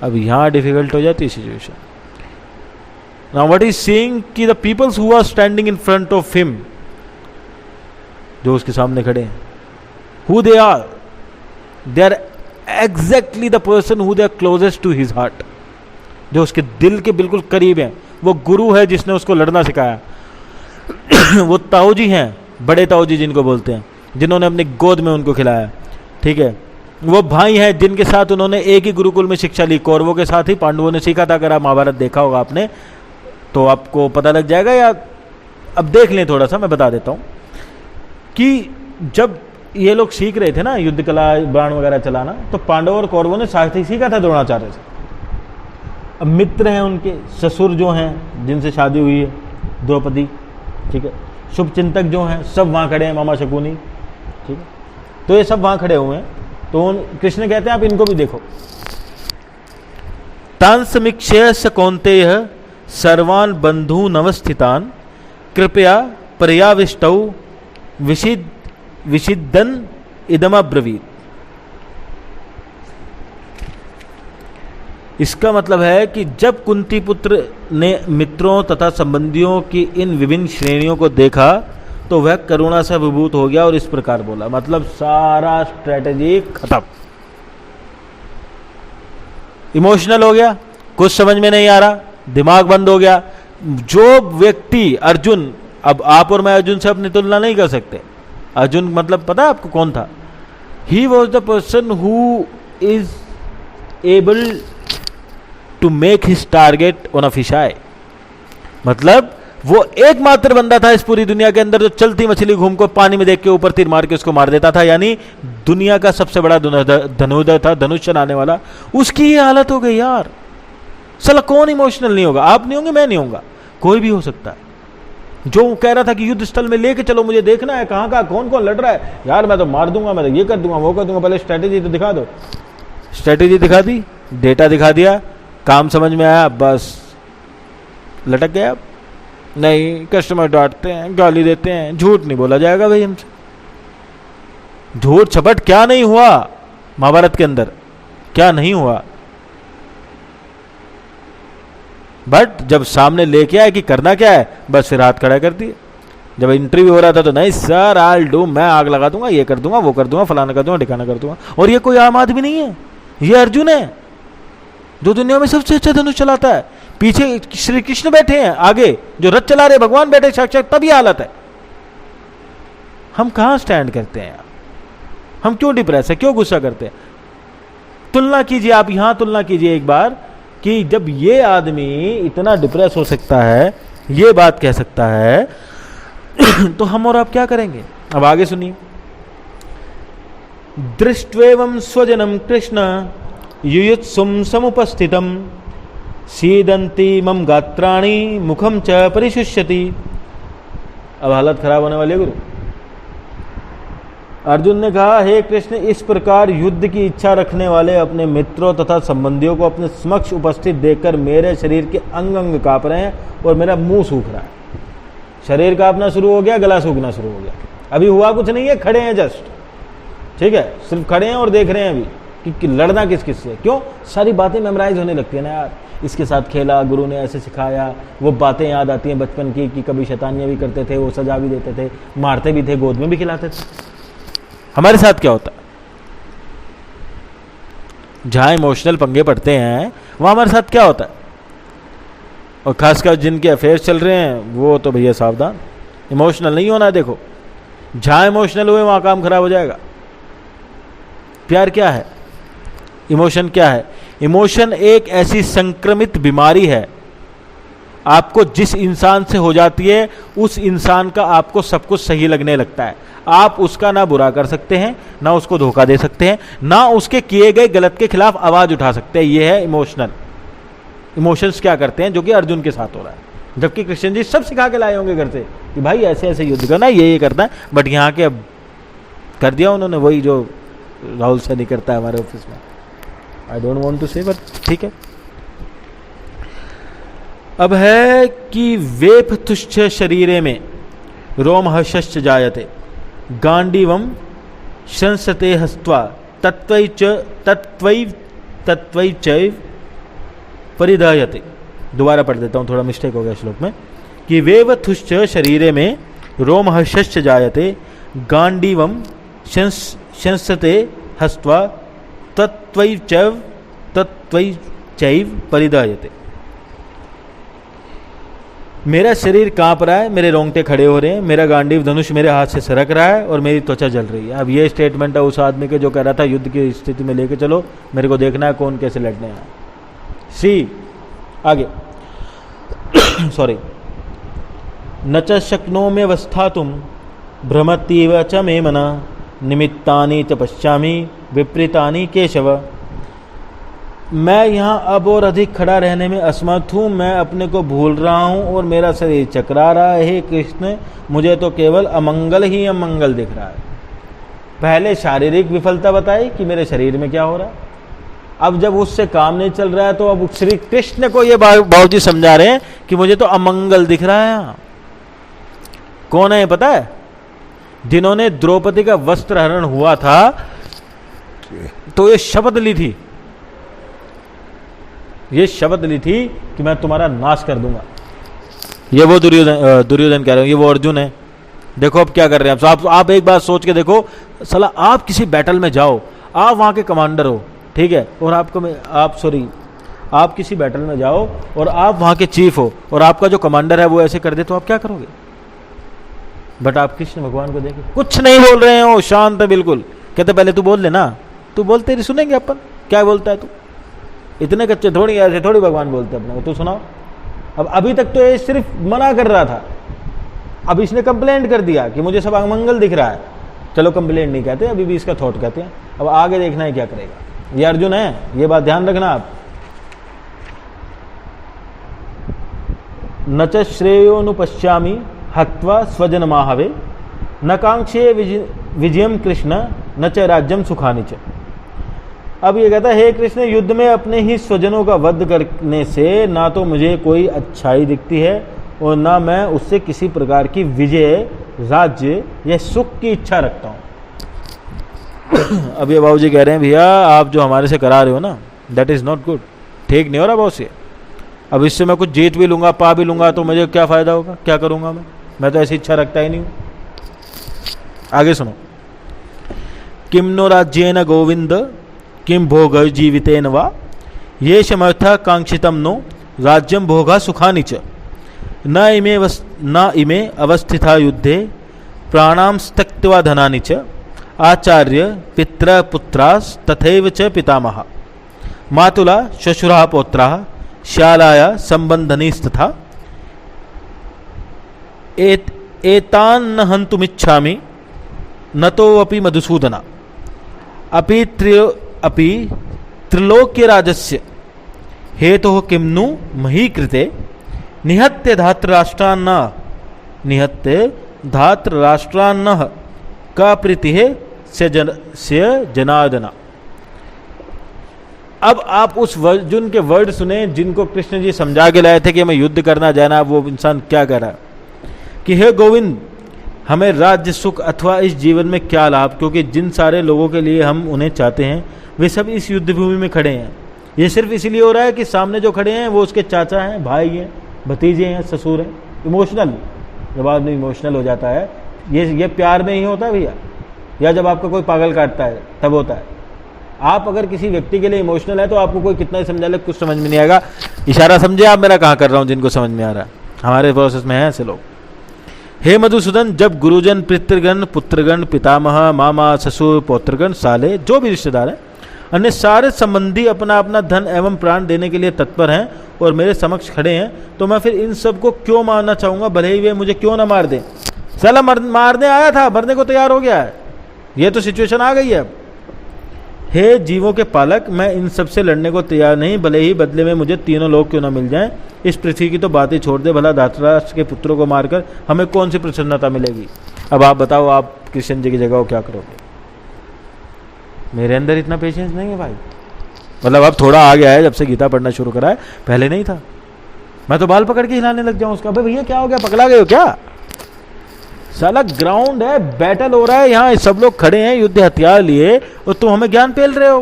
अब यहाँ डिफिकल्ट हो जाती है situation. Now what is seeing कि the peoples who are standing in front of him, जो उसके सामने खड़े हैं, who they are exactly the person who they are closest to his heart, जो उसके दिल के बिल्कुल करीब हैं। वो गुरु है जिसने उसको लड़ना सिखाया। वो ताऊ जी हैं, बड़े ताऊ जी जिनको बोलते हैं, जिन्होंने अपनी गोद में उनको खिलाया। ठीक है, वो भाई हैं जिनके साथ उन्होंने एक ही गुरुकुल में शिक्षा ली, कौरवों के साथ ही पांडवों ने सीखा था। अगर आप महाभारत देखा होगा आपने तो आपको पता लग जाएगा, या अब देख लें थोड़ा सा, मैं बता देता हूँ कि जब ये लोग सीख रहे थे ना युद्ध कला, बाण वगैरह चलाना, तो पांडवों और कौरवों ने साथ ही सीखा था द्रोणाचार्य से। अब मित्र हैं उनके, ससुर जो हैं जिनसे शादी हुई है, द्रौपदी, ठीक है, शुभ चिंतक जो हैं सब वहाँ खड़े हैं, मामा शकुनी, ठीक है, तो ये सब वहाँ खड़े हुए हैं। तो कृष्ण कहते हैं आप इनको भी देखो। तान समीक्षय स कौन्तेय सर्वान् बंधून् अवस्थितान् कृपया पर्याविष्टौ विषिदन् इदमब्रवीत्। इसका मतलब है कि जब कुंती पुत्र ने मित्रों तथा संबंधियों की इन विभिन्न श्रेणियों को देखा तो वह करुणा से विभूत हो गया और इस प्रकार बोला, मतलब सारा स्ट्रेटेजी खत्म, इमोशनल हो गया, कुछ समझ में नहीं आ रहा, दिमाग बंद हो गया। जो व्यक्ति अर्जुन, अब आप और मैं अर्जुन से अपनी तुलना नहीं कर सकते। अर्जुन मतलब पता है आपको कौन था? He was the person who is able to make his target on a fish eye, मतलब वो एकमात्र बंदा था इस पूरी दुनिया के अंदर जो चलती मछली घूम को पानी में देख के ऊपर तीर मार के उसको मार देता था, यानी दुनिया का सबसे बड़ा धनुर्धर था, धनुष चलाने वाला। उसकी ये हालत हो गई यार। साला कौन इमोशनल नहीं होगा? आप नहीं होंगे, मैं नहीं होऊंगा, कोई भी हो सकता है। जो कह रहा था कि युद्ध स्थल में लेके चलो, मुझे देखना है कहाँ का कौन कौन लड़ रहा है, यार मैं तो मार दूंगा, मैं तो ये कर दूंगा, वो कर दूंगा, पहले स्ट्रेटेजी तो दिखा दो। स्ट्रेटेजी दिखा दी, डेटा दिखा दिया, काम समझ में आया, बस लटक गया। नहीं, कस्टमर डांटते हैं, गाली देते हैं, झूठ नहीं बोला जाएगा भाई हमसे। झूठ छपट क्या नहीं हुआ महाभारत के अंदर, क्या नहीं हुआ। बट जब सामने लेके आए कि करना क्या है, बस फिर हाथ खड़ा कर दिए। जब इंटरव्यू हो रहा था तो नहीं सर आई विल डू, मैं आग लगा दूंगा, ये कर दूंगा, वो कर दूंगा, फलाना कर दूंगा, ठिकाना कर दूंगा। और ये कोई आम आदमी नहीं है, ये अर्जुन है जो दुनिया में सबसे अच्छा धनुष चलाता है। पीछे श्री कृष्ण बैठे हैं, आगे जो रथ चला रहे भगवान बैठे साक्षात, तब ये हालत है। हम कहां स्टैंड करते हैं यार? हम क्यों डिप्रेस है, क्यों गुस्सा करते हैं? तुलना कीजिए, आप यहां तुलना कीजिए एक बार कि जब ये आदमी इतना डिप्रेस हो सकता है, ये बात कह सकता है तो हम और आप क्या करेंगे? अब आगे सुनिए। दृष्ट्वेवं स्वजनम कृष्ण युयुत्सुम समुपस्थितम सीदंती मम गात्राणि मुखम च परिशुष्यति। अब हालत खराब होने वाली है गुरु। अर्जुन ने कहा, हे कृष्ण, इस प्रकार युद्ध की इच्छा रखने वाले अपने मित्रों तथा संबंधियों को अपने समक्ष उपस्थित देखकर मेरे शरीर के अंग अंग कांप रहे हैं और मेरा मुंह सूख रहा है। शरीर कांपना शुरू हो गया, गला सूखना शुरू हो गया। अभी हुआ कुछ नहीं है, खड़े हैं जस्ट, ठीक है, सिर्फ खड़े हैं और देख रहे हैं अभी कि लड़ना किस किस से। क्यों? सारी बातें मेमोराइज होने लगती है ना यार। इसके साथ खेला, गुरु ने ऐसे सिखाया, वो बातें याद आती हैं बचपन की कि कभी शैतानियां भी करते थे, वो सजा भी देते थे, मारते भी थे, गोद में भी खिलाते थे। हमारे साथ क्या होता है? जहां इमोशनल पंगे पड़ते हैं वहां हमारे साथ क्या होता है? और खासकर जिनके अफेयर्स चल रहे हैं वो तो भैया सावधान, इमोशनल नहीं होना है। देखो, जहां इमोशनल हुए वहां काम खराब हो जाएगा। प्यार क्या है? इमोशन क्या है? इमोशन एक ऐसी संक्रमित बीमारी है, आपको जिस इंसान से हो जाती है उस इंसान का आपको सब कुछ सही लगने लगता है। आप उसका ना बुरा कर सकते हैं, ना उसको धोखा दे सकते हैं, ना उसके किए गए गलत के खिलाफ आवाज उठा सकते हैं। यह है इमोशनल। इमोशंस क्या करते हैं, जो कि अर्जुन के साथ हो रहा है। जबकि कृष्ण जी सब सिखा के लाए होंगे घर से कि भाई ऐसे ऐसे युद्ध करना है, ये करना है, बट यहाँ के अब कर दिया उन्होंने वही जो राहुल सैनी करता है हमारे ऑफिस में। आई डोंट वांट टू से, बट ठीक है। अब है कि वेप तुच्छ शरीरे में रोम हश्च जायते गांडीवम शंसते हस्त्वा तत्वै चैव परिधायते। दोबारा पढ़ देता हूँ, थोड़ा मिस्टेक हो गया श्लोक में। कि वेव तुच्छ शरीरे में रोम हश्च जायते गांडीवम शंसते हस्त्वा तत्वै चैव परिधायते। मेरा शरीर कांप रहा है, मेरे रोंगटे खड़े हो रहे हैं, मेरा गांडीव धनुष मेरे हाथ से सरक रहा है और मेरी त्वचा जल रही है। अब ये स्टेटमेंट है उस आदमी के जो कह रहा था युद्ध की स्थिति में लेके चलो, मेरे को देखना है कौन कैसे लड़ने हैं। सी आगे सॉरी। न च शक्नोमि अवस्थातुं भ्रमतीव च मे मना निमित्तानि च पश्यामि विपरीतानि केशव। मैं यहाँ अब और अधिक खड़ा रहने में असमर्थ हूँ, मैं अपने को भूल रहा हूँ और मेरा शरीर चकरा रहा है। हे कृष्ण, मुझे तो केवल अमंगल ही अमंगल दिख रहा है। पहले शारीरिक विफलता बताई कि मेरे शरीर में क्या हो रहा है, अब जब उससे काम नहीं चल रहा है तो अब श्री कृष्ण को ये बाबूजी समझा रहे हैं कि मुझे तो अमंगल दिख रहा है। यहाँ कौन है पता है? जिन्होंने द्रौपदी का वस्त्र हरण हुआ था तो ये शपथ ली थी ये शपथ ली थी कि मैं तुम्हारा नाश कर दूंगा। ये वो दुर्योधन कह रहे हो, ये वो अर्जुन है। देखो अब क्या कर रहे हैं आप एक बात सोच के देखो, साला आप किसी बैटल में जाओ, आप वहाँ के कमांडर हो, ठीक है, और आप किसी बैटल में जाओ और आप वहाँ के चीफ हो और आपका जो कमांडर है वो ऐसे कर दे तो आप क्या करोगे? बट आप कृष्ण भगवान को देखिए, कुछ नहीं बोल रहे हो, शांत है बिल्कुल। कहते पहले तू बोल लेना, तू बोलते ही सुनेंगे अपन, क्या बोलता है तू? इतने कच्चे थोड़ी, ऐसे थोड़ी भगवान बोलते अपने को, तू सुनाओ। अब अभी तक तो ये सिर्फ मना कर रहा था, अब इसने कंप्लेंट कर दिया कि मुझे सब अमंगल दिख रहा है। चलो कंप्लेंट नहीं कहते, अभी भी इसका थॉट कहते हैं। अब आगे देखना है क्या करेगा। ये अर्जुन है, ये बात ध्यान रखना आप। न च श्रेयोनुपश्यामि हत्वा स्वजन माहवे न कांक्षे विजयम कृष्ण न च राज्यम सुखानि च। अब ये कहता है, हे कृष्ण, युद्ध में अपने ही स्वजनों का वध करने से ना तो मुझे कोई अच्छाई दिखती है और ना मैं उससे किसी प्रकार की विजय, राज्य या सुख की इच्छा रखता हूँ। अब ये बाबूजी कह रहे हैं, भैया आप जो हमारे से करा रहे हो ना, दैट इज़ नॉट गुड, ठीक नहीं हो रहा बॉस ये। अब इससे मैं कुछ जीत भी लूँगा, पा भी लूँगा, तो मुझे क्या फ़ायदा होगा? क्या करूँगा मैं तो ऐसी इच्छा रखता ही नहीं हूँ। आगे सुनो, किम नो राज्येन गोविंद किम भोग जीवितेन वा ये समर्था कांक्षितम नो राज्यम भोगा सुखानि च न इमे अवस्थिता युद्धे प्राणां त्यक्त्वा धनानि च आचार्य पित्र पुत्रास तथैव च पितामह मातुला श्वशुरा पौत्रा श्यालाया संबंधनीस्तथा एतान् न हन्तुमिच्छामि न तो अपि मधुसूदना अपि त्रिलोक्यराजस्य हेतुः किम्नु मही कृते निहत्य धातराष्ट्रान्न का प्रीतिः से जनार्दना। अब आप उस अर्जुन के वर्ड सुने जिनको कृष्ण जी समझा के लाए थे कि हमें युद्ध करना जाना। वो इंसान क्या कह रहा है कि हे गोविंद, हमें राज्य सुख अथवा इस जीवन में क्या लाभ, क्योंकि जिन सारे लोगों के लिए हम उन्हें चाहते हैं वे सब इस युद्ध भूमि में खड़े हैं। ये सिर्फ इसीलिए हो रहा है कि सामने जो खड़े हैं वो उसके चाचा हैं, भाई हैं, भतीजे हैं, ससुर हैं। इमोशनल, जब आदमी इमोशनल हो जाता है, ये प्यार में ही होता है भैया, या जब आपका कोई पागल काटता है तब होता है। आप अगर किसी व्यक्ति के लिए इमोशनल है तो आपको कोई कितना ही समझा ले, कुछ समझ में नहीं आएगा। इशारा समझे आप मेरा कहाँ कर रहा हूँ? जिनको समझ में आ रहा है, हमारे प्रोसेस में है ऐसे लोग। हे मधुसूदन, जब गुरुजन, पितृगण, पुत्रगण, पितामह, मामा, ससुर, पौत्रगण, साले, जो भी रिश्तेदार हैं, अन्य सारे संबंधी अपना अपना धन एवं प्राण देने के लिए तत्पर हैं और मेरे समक्ष खड़े हैं, तो मैं फिर इन सब को क्यों मारना चाहूँगा, भले ही वे मुझे क्यों ना मार दें। साला मारने आया था, मरने को तैयार हो गया है, ये तो सिचुएशन आ गई है। हे जीवों के पालक, मैं इन सब से लड़ने को तैयार नहीं, भले ही बदले में मुझे तीनों लोग क्यों ना मिल जाएं। इस पृथ्वी की तो बात ही छोड़ दे, भला धृतराष्ट्र के पुत्रों को मारकर हमें कौन सी प्रसन्नता मिलेगी। अब आप बताओ, आप कृष्ण जी की जगह क्या करोगे? मेरे अंदर इतना पेशेंस नहीं है भाई। मतलब अब थोड़ा आ गया है जब से गीता पढ़ना शुरू करा है, पहले नहीं था। मैं तो बाल पकड़ के हिलाने लग जाऊं उसका, भैया क्या हो गया, पकड़ा गए हो क्या? साला ग्राउंड है, बैटल हो रहा है, यहाँ सब लोग खड़े हैं युद्ध हथियार लिए, और तुम हमें ज्ञान पेल रहे हो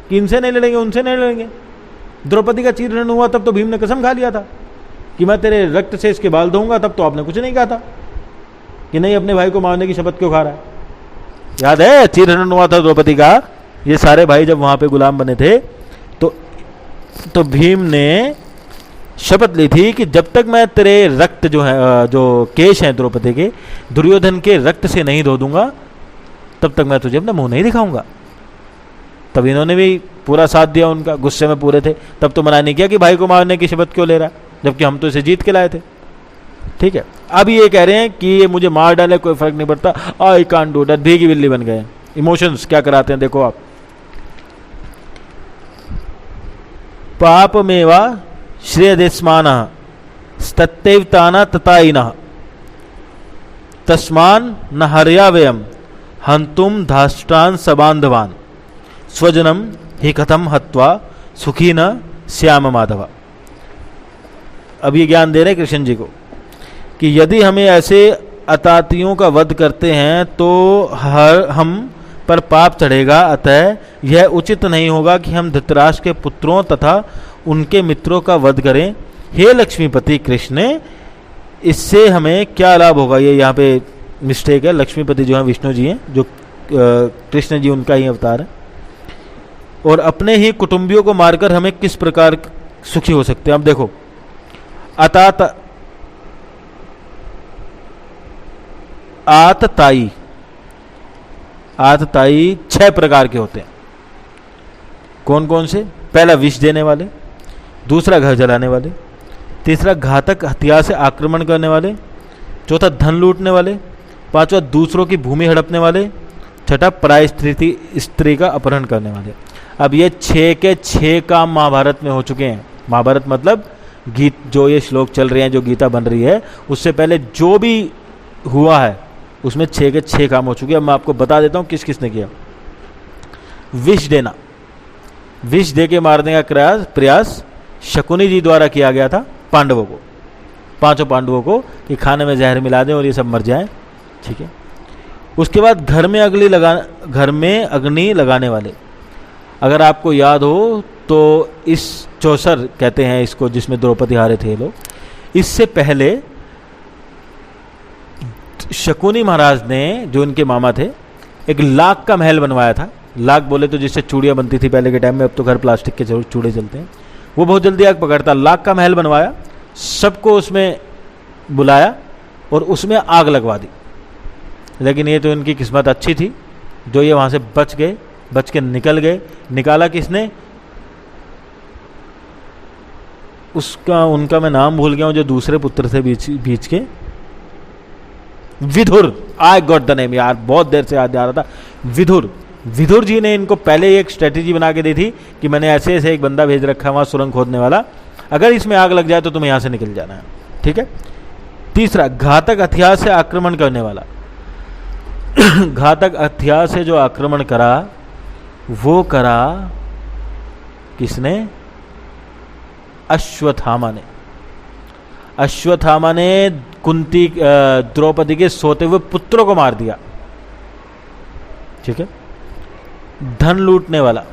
कि इनसे नहीं लड़ेंगे, उनसे नहीं लड़ेंगे। द्रौपदी का चीरहरण हुआ तब तो भीम ने कसम खा लिया था कि मैं तेरे रक्त से इसके बाल धोऊंगा, तब तो आपने कुछ नहीं कहा था कि नहीं अपने भाई को मारने की शपथ क्यों खा रहा है। याद है चीरहरण हुआ था द्रौपदी का, ये सारे भाई जब वहां पे गुलाम बने थे तो भीम ने शपथ ली थी कि जब तक मैं तेरे रक्त जो है, जो केश हैं द्रौपदी के, दुर्योधन के रक्त से नहीं धो दूंगा, तब तक मैं तुझे अपना मुंह नहीं दिखाऊंगा। तब इन्होंने भी पूरा साथ दिया उनका, गुस्से में पूरे थे। तब तो मना नहीं किया कि भाई को मारने की शपथ क्यों ले रहा, जबकि हम तो इसे जीत के लाए थे। ठीक है, अब ये कह रहे हैं कि ये मुझे मार डाले कोई फर्क नहीं पड़ता, आई कांट डू दैट, भीगी बिल्ली बन गए। इमोशंस क्या कराते हैं देखो आप। पापमेवा श्रेयदेस्मानः स्तत्यैवताना ततायिनः तस्मान् न हर्यावयम् हन्तुं धाष्टान् सबान्धवान् स्वजनम हि कथम हत्वा सुखी न श्याम माधव। अब ये ज्ञान दे रहे कृष्ण जी को कि यदि हमें ऐसे अतातियों का वध करते हैं तो हम पर पाप चढ़ेगा, अतः यह उचित नहीं होगा कि हम धृतराष्ट्र के पुत्रों तथा उनके मित्रों का वध करें। हे लक्ष्मीपति कृष्ण, इससे हमें क्या लाभ होगा? ये यहाँ पे मिस्टेक है। लक्ष्मीपति जो है विष्णु जी हैं, जो कृष्ण जी उनका ही अवतार है। और अपने ही कुटुंबियों को मारकर हमें किस प्रकार सुखी हो सकते हैं? अब देखो, अतात आतताई, आतताई 6 प्रकार के होते हैं। कौन कौन से? पहला विष देने वाले, दूसरा घर जलाने वाले, तीसरा घातक हथियार से आक्रमण करने वाले, चौथा धन लूटने वाले, पांचवा दूसरों की भूमि हड़पने वाले, छठा पराय स्त्री का अपहरण करने वाले। अब ये 6 के 6 काम महाभारत में हो चुके हैं। महाभारत मतलब गीत, जो ये श्लोक चल रहे हैं, जो गीता बन रही है, उससे पहले जो भी हुआ है उसमें 6 के 6 काम हो चुके हैं। अब मैं आपको बता देता हूं किस किसने किया। विष देना, विष दे के मारने का प्रयास शकुनी जी द्वारा किया गया था पांडवों को, 5 पांडवों को, कि खाने में जहर मिला दें और ये सब मर जाएं। ठीक है। उसके बाद घर में अग्नि लगाने वाले। अगर आपको याद हो तो इस चौसर कहते हैं इसको, जिसमें द्रौपदी हारे थे लोग, इससे पहले शकुनी महाराज ने, जो इनके मामा थे, एक लाख का महल बनवाया था। लाख बोले तो जिससे चूड़ियाँ बनती थी पहले के टाइम में, अब तो घर प्लास्टिक के चूड़े चलते हैं। वो बहुत जल्दी आग पकड़ता। लाख का महल बनवाया, सबको उसमें बुलाया और उसमें आग लगवा दी। लेकिन ये तो इनकी किस्मत अच्छी थी, जो ये वहाँ से बच गए, बच के निकल गए। निकाला किसने? उनका मैं नाम भूल गया हूँ, जो दूसरे पुत्र थे बीच के, Vidur. I got the name यार, बहुत देर से याद आ रहा था। विदुर जी ने इनको पहले एक स्ट्रेटेजी बना के दी थी कि मैंने ऐसे ऐसे एक बंदा भेज रखा है वहाँ सुरंग खोदने वाला, अगर इसमें आग लग जाए तो तुम्हें यहाँ से निकल जाना है। ठीक है। तीसरा, घातक हथियार से आक्रमण करने वाला। घातक हथियार से जो आक्रमण करा, वो करा किसने? अश्वत्थामा ने। अश्वत्थामा ने कुंती, द्रौपदी के सोते हुए पुत्रों को मार दिया। ठीक है। धन लूटने वाला,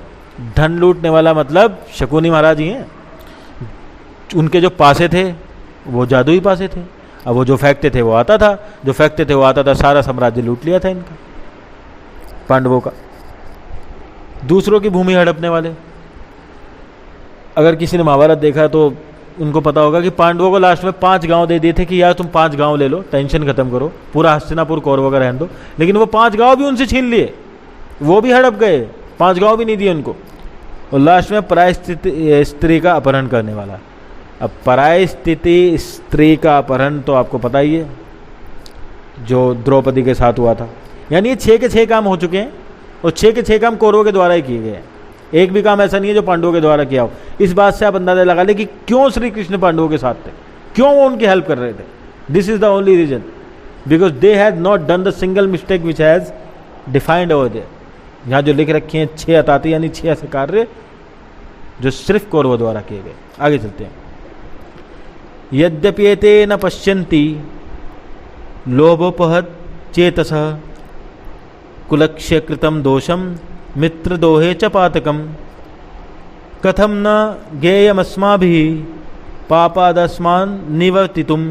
धन लूटने वाला मतलब शकुनी महाराज ही हैं। उनके जो पासे थे वो जादुई पासे थे। अब वो जो फेंकते थे वो आता था, जो फेंकते थे वो आता था। सारा साम्राज्य लूट लिया था इनका, पांडवों का। दूसरों की भूमि हड़पने वाले। अगर किसी ने महाभारत देखा तो उनको पता होगा कि पांडवों को लास्ट में 5 गांव दे दिए थे कि यार तुम 5 गांव ले लो, टेंशन खत्म करो, पूरा हस्तिनापुर कौरवों का रहने दो। लेकिन वो 5 गांव भी उनसे छीन लिए, वो भी हड़प गए, 5 गांव भी नहीं दिए उनको। और लास्ट में पराय स्त्री का अपहरण करने वाला। अब पराय स्त्री का अपहरण तो आपको पता ही है, जो द्रौपदी के साथ हुआ था। यानी ये 6 के 6 काम हो चुके हैं, और 6 के 6 काम कौरवों के द्वारा ही किए गए हैं। एक भी काम ऐसा नहीं है जो पांडवों के द्वारा किया हो। इस बात से आप अंदाजा लगा ले कि क्यों श्री कृष्ण पांडवों के साथ थे, क्यों वो उनकी हेल्प कर रहे थे। This is the only reason, because they had not done the single mistake which has defined over there. यहाँ जो लिख रखे हैं 6 अताती, यानी 6 ऐसे कार्य जो सिर्फ कौरवों द्वारा किए गए। आगे चलते हैं। यद्यप्येते न पश्यन्ति लोभोपहत चेतसः कुलक्ष्य कृतं दोषम मित्रदोहे च पातकम कथम न ज्ञेयमस्माभिः पापादस्मान् निवर्तितुम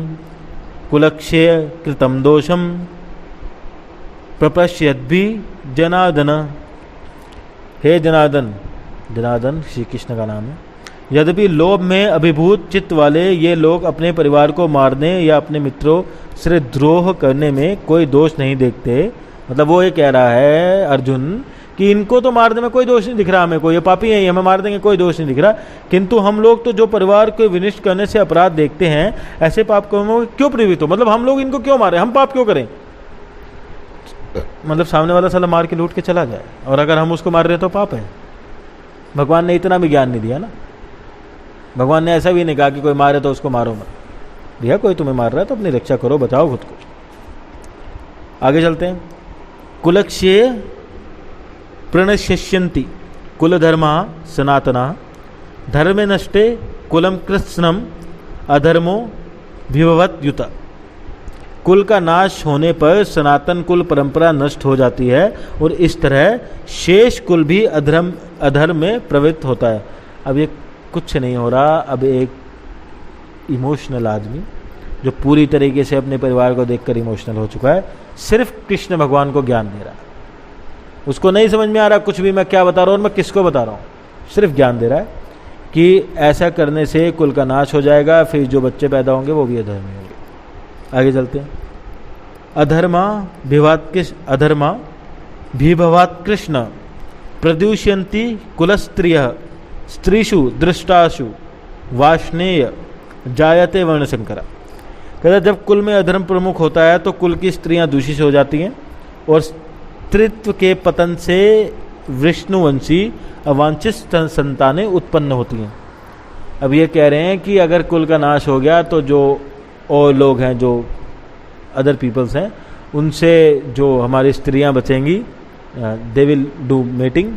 कुलक्ष्य कृतं दोषम प्रपश्यद्भिः जनार्दन। हे जनार्दन, जनार्दन श्री कृष्ण का नाम है। यद्यपि लोभ में अभिभूत चित्त वाले ये लोग अपने परिवार को मारने या अपने मित्रों से द्रोह करने में कोई दोष नहीं देखते। मतलब वो ये कह रहा है अर्जुन कि इनको तो मारने में कोई दोष नहीं दिख रहा हमें, कोई ये पापी है, हमें मार देंगे, कोई दोष नहीं दिख रहा। किंतु हम लोग तो जो परिवार को विनिष्ट करने से अपराध देखते हैं, ऐसे पाप कर्मों क्यों प्रवृत्त हो? मतलब हम लोग इनको क्यों मारे, हम पाप क्यों करें? मतलब सामने वाला साला मार के लूट के चला जाए, और अगर हम उसको मार रहे तो पाप है। भगवान ने इतना भी ज्ञान नहीं दिया ना। भगवान ने ऐसा भी नहीं कहा कि कोई मारे तो उसको मारो मत। भैया कोई तुम्हें मार रहा है तो अपनी रक्षा करो, बचाओ खुद को। आगे चलते हैं। कुलक्ष्ये प्रणश्यन्ति कुलधर्मा सनातना धर्मे नष्टे कुलम कृत्स्नम अधर्मो विभवत युत। कुल का नाश होने पर सनातन कुल परंपरा नष्ट हो जाती है और इस तरह शेष कुल भी अधर्म में प्रवृत्त होता है। अब ये कुछ नहीं हो रहा। अब एक इमोशनल आदमी जो पूरी तरीके से अपने परिवार को देखकर इमोशनल हो चुका है, सिर्फ कृष्ण भगवान को ज्ञान दे रहा है। उसको नहीं समझ में आ रहा कुछ भी मैं क्या बता रहा हूँ और मैं किसको बता रहा हूँ, सिर्फ ज्ञान दे रहा है कि ऐसा करने से कुल का नाश हो जाएगा, फिर जो बच्चे पैदा होंगे वो भी अधर्मी होंगे। आगे चलते हैं। अधर्मा विभवात् कृष्ण प्रदूष्यन्ति कुलस्त्रियः स्त्रीषु दृष्टासु वाष्णेय जायते वर्णशंकरा। कहता जब कुल में अधर्म प्रमुख होता है तो कुल की स्त्रियां दूषित हो जाती हैं और स्त्रीत्व के पतन से विष्णुवंशी अवांछित संतानें उत्पन्न होती हैं। अब ये कह रहे हैं कि अगर कुल का नाश हो गया तो जो और लोग हैं, जो अदर पीपल्स हैं, उनसे जो हमारी स्त्रियां बचेंगी, they will do mating,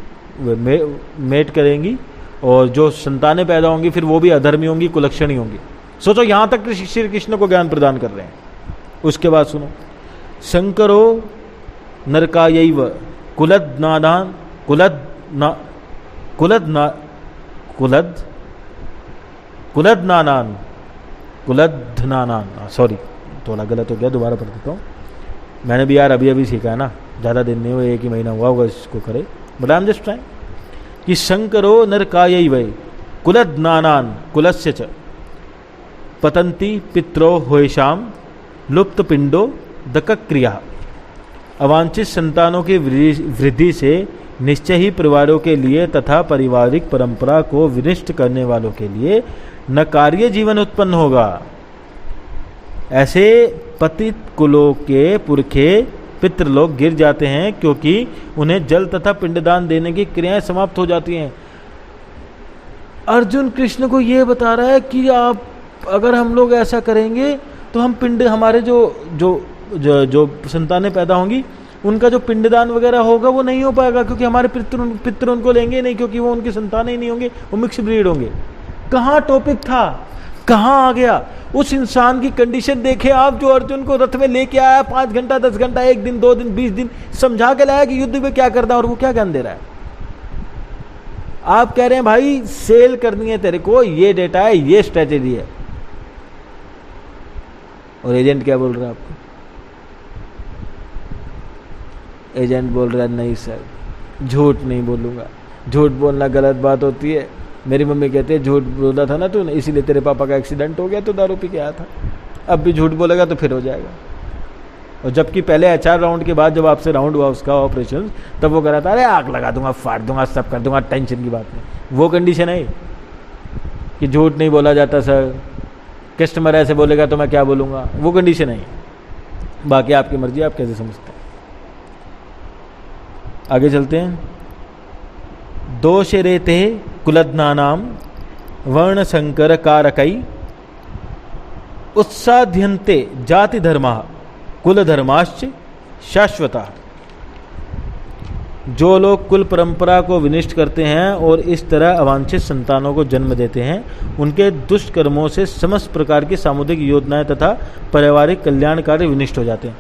mate करेंगी, और जो संतानें पैदा होंगी फिर वो भी अधर्मी होंगी, कुलक्षणी होंगी। सोचो यहाँ तक श्री कृष्ण को ज्ञान प्रदान कर रहे हैं। उसके बाद सुनो, शंकरो नरकायैव कुलदनादान कुलदनानान, सॉरी थोड़ा गलत हो गया, दोबारा पढ़ देता हूँ। मैंने भी यार अभी सीखा है ना, ज़्यादा दिन नहीं हुआ, 1 ही महीना हुआ होगा इसको करे, but I am just trying कि शंकरो नरकायैव कुलदनानान कुलस्य च पतंती पित्रो होयशाम लुप्त पिंडो दकक्रिया। अवांछित संतानों की वृद्धि से निश्चय ही परिवारों के लिए तथा पारिवारिक परंपरा को विनिष्ट करने वालों के लिए नकार्य जीवन उत्पन्न होगा। ऐसे पतित कुलों के पुरखे पितृलोक गिर जाते हैं क्योंकि उन्हें जल तथा पिंडदान देने की क्रियाएं समाप्त हो जाती हैं। अर्जुन कृष्ण को यह बता रहा है कि आप अगर हम लोग ऐसा करेंगे तो हम पिंड, हमारे जो संतानें पैदा होंगी उनका जो पिंडदान वगैरह होगा वो नहीं हो पाएगा, क्योंकि हमारे पितृ उनको लेंगे नहीं, क्योंकि वो उनकी संतानें ही नहीं होंगे, वो मिक्स ब्रीड होंगे। कहाँ टॉपिक था, कहाँ आ गया? उस इंसान की कंडीशन देखे आप, जो अर्जुन को रथ में लेके आया, 5 घंटा 10 घंटा 1 दिन 2 दिन 20 दिन समझा के लाया कि युद्ध में क्या करना है, और वो क्या ज्ञान दे रहा है। आप कह रहे हैं भाई सेल करनी है तेरे को, ये डेटा है, ये स्ट्रेटेजी है, और एजेंट क्या बोल रहा है आपको? एजेंट बोल रहा है नहीं सर झूठ नहीं बोलूँगा। झूठ बोलना गलत बात होती है। मेरी मम्मी कहती है झूठ बोला था ना तूने, इसीलिए तेरे पापा का एक्सीडेंट हो गया, तो दारू पी के आया था। अब भी झूठ बोलेगा तो फिर हो जाएगा। और जबकि पहले HR राउंड के बाद जब आपसे राउंड हुआ उसका ऑपरेशन, तब वो कह रहा था अरे आग लगा दूंगा, फाड़ दूंगा, सब कर दूंगा, टेंशन की बात नहीं। वो कंडीशन है कि झूठ नहीं बोला जाता सर, कस्टमर ऐसे बोलेगा तो मैं क्या बोलूँगा, वो कंडीशन है। बाकी आपकी मर्जी, आप कैसे समझते हैं। आगे चलते हैं। दोष रेते कुलदनानाम वर्ण संकर कारकई उत्साध्यन्ते जाति धर्मा कुल धर्माश्च शाश्वता। जो लोग कुल परंपरा को विनिष्ट करते हैं और इस तरह अवांछित संतानों को जन्म देते हैं, उनके दुष्ट कर्मों से समस्त प्रकार की सामुदायिक योजनाएं तथा पारिवारिक कल्याण कार्य विनिष्ट हो जाते हैं।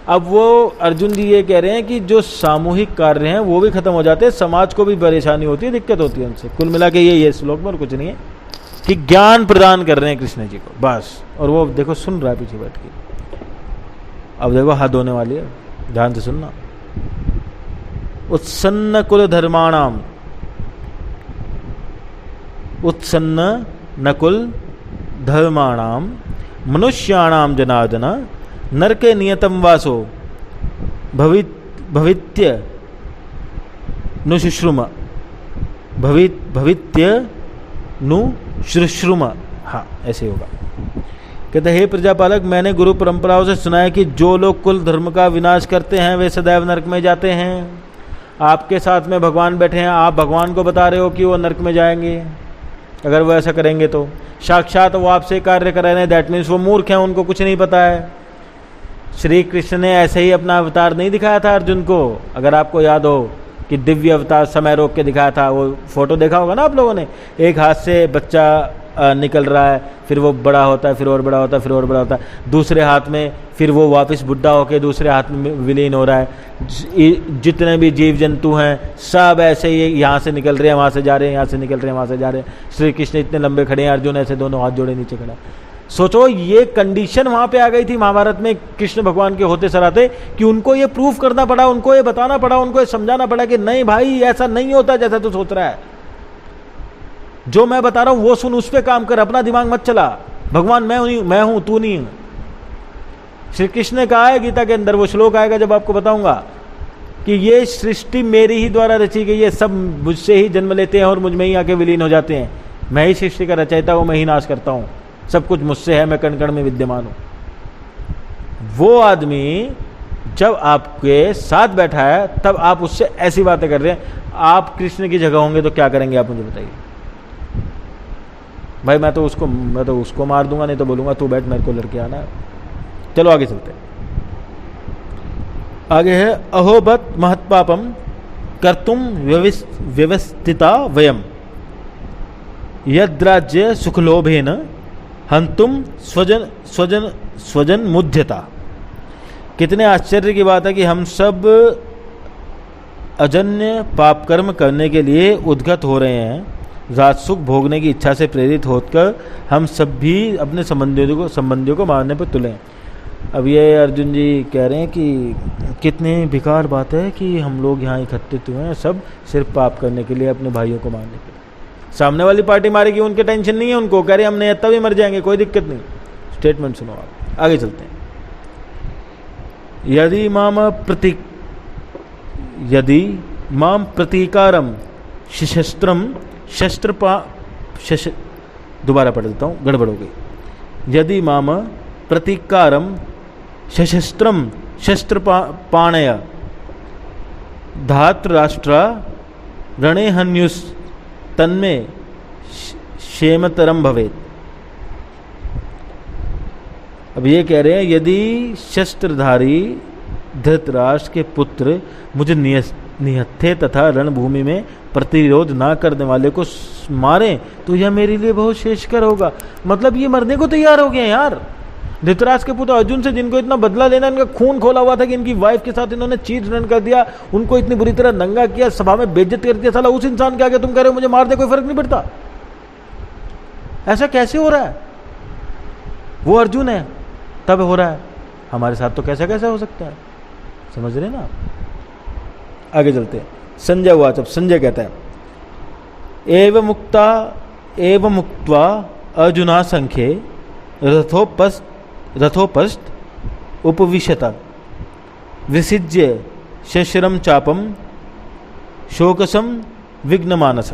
अब वो अर्जुन जी ये कह रहे हैं कि जो सामूहिक कार्य हैं वो भी खत्म हो जाते हैं, समाज को भी परेशानी होती है, दिक्कत होती है उनसे। कुल मिला के ये श्लोक में और कुछ नहीं है, कि ज्ञान प्रदान कर रहे हैं कृष्ण जी को बस। और वो देखो सुन रहा है पीछे बैठ के। अब देखो हाथ धोने वाली है, ध्यान से सुनना। उत्सन्न कुल धर्माणाम, उत्सन्न नकुल धर्माणाम मनुष्याणाम जनार्दन नरके नियतम वासो भवित्य नुशुश्रुम भवित्य नुशुश्रुम। हाँ ऐसे होगा। कहते हे प्रजापालक, मैंने गुरु परंपराओं से सुना है कि जो लोग कुल धर्म का विनाश करते हैं वे सदैव नरक में जाते हैं। आपके साथ में भगवान बैठे हैं, आप भगवान को बता रहे हो कि वो नरक में जाएंगे अगर वो ऐसा करेंगे तो। साक्षात वो आपसे कार्य कर रहे हैं, दैट मीन्स वो मूर्ख हैं, उनको कुछ नहीं पता है। श्री कृष्ण ने ऐसे ही अपना अवतार नहीं दिखाया था अर्जुन को। अगर आपको याद हो कि दिव्य अवतार समय रोक के दिखाया था, वो फोटो देखा होगा ना आप लोगों ने। एक हाथ से बच्चा निकल रहा है, फिर वो बड़ा होता है, फिर और बड़ा होता है, फिर और बड़ा होता है, दूसरे हाथ में फिर वो वापस बुढ़ा होकर दूसरे हाथ में विलीन हो रहा है। जितने भी जीव जंतु हैं सब ऐसे ही यहाँ से निकल रहे हैं, वहाँ से जा रहे हैं, यहाँ से निकल रहे हैं, वहाँ से जा रहे हैं। श्री कृष्ण इतने लंबे खड़े हैं, अर्जुन ऐसे दोनों हाथ जोड़े नीचे खड़ा है। सोचो ये कंडीशन वहाँ पे आ गई थी महाभारत में कृष्ण भगवान के होते सराते, कि उनको ये प्रूफ करना पड़ा, उनको ये बताना पड़ा, उनको ये समझाना पड़ा कि नहीं भाई ऐसा नहीं होता जैसा तू सोच रहा है, जो मैं बता रहा हूं वो सुन, उस पर काम कर, अपना दिमाग मत चला। भगवान मैं हूं तू नहीं है। श्री कृष्ण ने कहा है गीता के अंदर, वो श्लोक आएगा जब आपको बताऊंगा, कि ये सृष्टि मेरी ही द्वारा रची गई है, सब मुझसे ही जन्म लेते हैं और मुझ में ही आके विलीन हो जाते हैं। मैं ही सृष्टि का रचयिता हूं, मैं ही नाश करता हूं, सब कुछ मुझसे है, मैं कण कण में विद्यमान हूं। वो आदमी जब आपके साथ बैठा है तब आप उससे ऐसी बातें कर रहे हैं। आप कृष्ण की जगह होंगे तो क्या करेंगे आप मुझे बताइए। भाई मैं तो उसको मार दूंगा, नहीं तो बोलूंगा तू बैठ, मेरे को लड़के आना है। चलो आगे चलते हैं। आगे है अहोबत महत्पापम कर्तुम व्यवस्थिता वयम यद्राज्य सुखलोभेन हंतुम स्वजन मुध्यता। कितने आश्चर्य की बात है कि हम सब अजन्य पाप कर्म करने के लिए उद्गत हो रहे हैं, राजसुख भोगने की इच्छा से प्रेरित होकर हम सब भी अपने संबंधियों को मारने पर तुले हैं। अब ये अर्जुन जी कह रहे हैं कि कितनी बेकार बात है कि हम लोग यहाँ इकट्ठित हुए हैं सब सिर्फ पाप करने के लिए, अपने भाइयों को मारने के लिए। सामने वाली पार्टी मारेगी, उनके टेंशन नहीं है, उनको कह रहे हम नहीं तभी मर जाएंगे, कोई दिक्कत नहीं। स्टेटमेंट सुनो आप, आगे चलते हैं। यदि माम प्रतीकारम शस्त्रम दोबारा पढ़ देता हूँ, गड़बड़ हो गई। यदि माम प्रतीकारम सशस्त्रम शस्त्रपाणय धातराष्ट्रा रणे हन्युस तन्मे क्षेमतरम भवेत्। अब ये कह रहे हैं यदि शस्त्रधारी धृतराष्ट्र के पुत्र मुझे निहत्थे तथा रणभूमि में प्रतिरोध ना करने वाले को मारें तो यह मेरे लिए बहुत श्रेष्ठकर होगा। मतलब ये मरने को तैयार हो गए यार। धृतराष्ट्र के पुत्र अर्जुन से, जिनको इतना बदला लेना, इनका खून खोला हुआ था कि इनकी वाइफ के साथ इन्होंने चीट रन कर दिया, उनको इतनी बुरी तरह नंगा किया, सभा में बेइज्जत कर दिया, साला उस इंसान के आगे तुम कह रहे हो मुझे मार दे, कोई फर्क नहीं पड़ता। ऐसा कैसे हो रहा है? वो अर्जुन है तब हो रहा है, हमारे साथ तो कैसा कैसा हो सकता है? समझ रहे ना आप? आगे चलते हैं। संजय हुआ, जब संजय कहता है एव मुक्त्वा अर्जुना संख्ये रथोपस्थ उपविशत विसिज्य शशरम चापम शोकसम विघ्नमानस।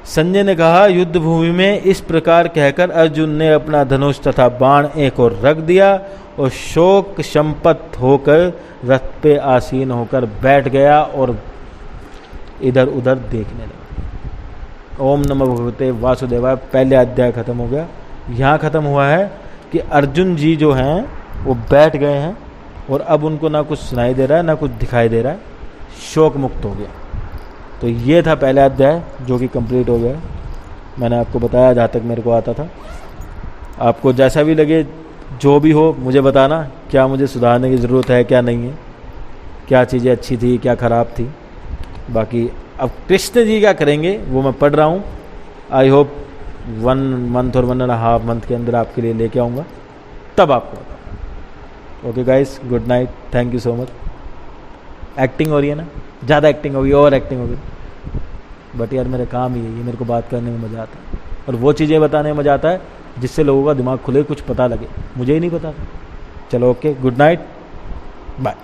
संजय ने कहा, युद्ध भूमि में इस प्रकार कहकर अर्जुन ने अपना धनुष तथा बाण एक ओर रख दिया और शोक संपत्त होकर रथ पे आसीन होकर बैठ गया और इधर उधर देखने लगा। ओम नमः भगवते वासुदेवाय। पहले अध्याय खत्म हो गया। यहाँ खत्म हुआ है कि अर्जुन जी जो हैं वो बैठ गए हैं और अब उनको ना कुछ सुनाई दे रहा है ना कुछ दिखाई दे रहा है, शोक मुक्त हो गया। तो ये था पहला अध्याय जो कि कंप्लीट हो गया। मैंने आपको बताया जहाँ तक मेरे को आता था। आपको जैसा भी लगे, जो भी हो, मुझे बताना क्या मुझे सुधारने की ज़रूरत है, क्या नहीं है, क्या चीज़ें अच्छी थी, क्या ख़राब थी। बाकी अब कृष्ण जी क्या करेंगे वो मैं पढ़ रहा हूँ। आई होप 1 मंथ और 1.5 मंथ के अंदर आपके लिए लेके आऊँगा, तब आपको बताऊँगा। Okay guys, good night, thank you so much. Acting हो रही है ना, ज़्यादा एक्टिंग होगी, ओवर एक्टिंग होगी, बट यार मेरा काम ही है, ये मेरे को बात करने में मज़ा आता है और वो चीज़ें बताने में मज़ा आता है जिससे लोगों का दिमाग खुले, कुछ पता लगे, मुझे ही नहीं पता था। चलो ओके, गुड नाइट, बाय।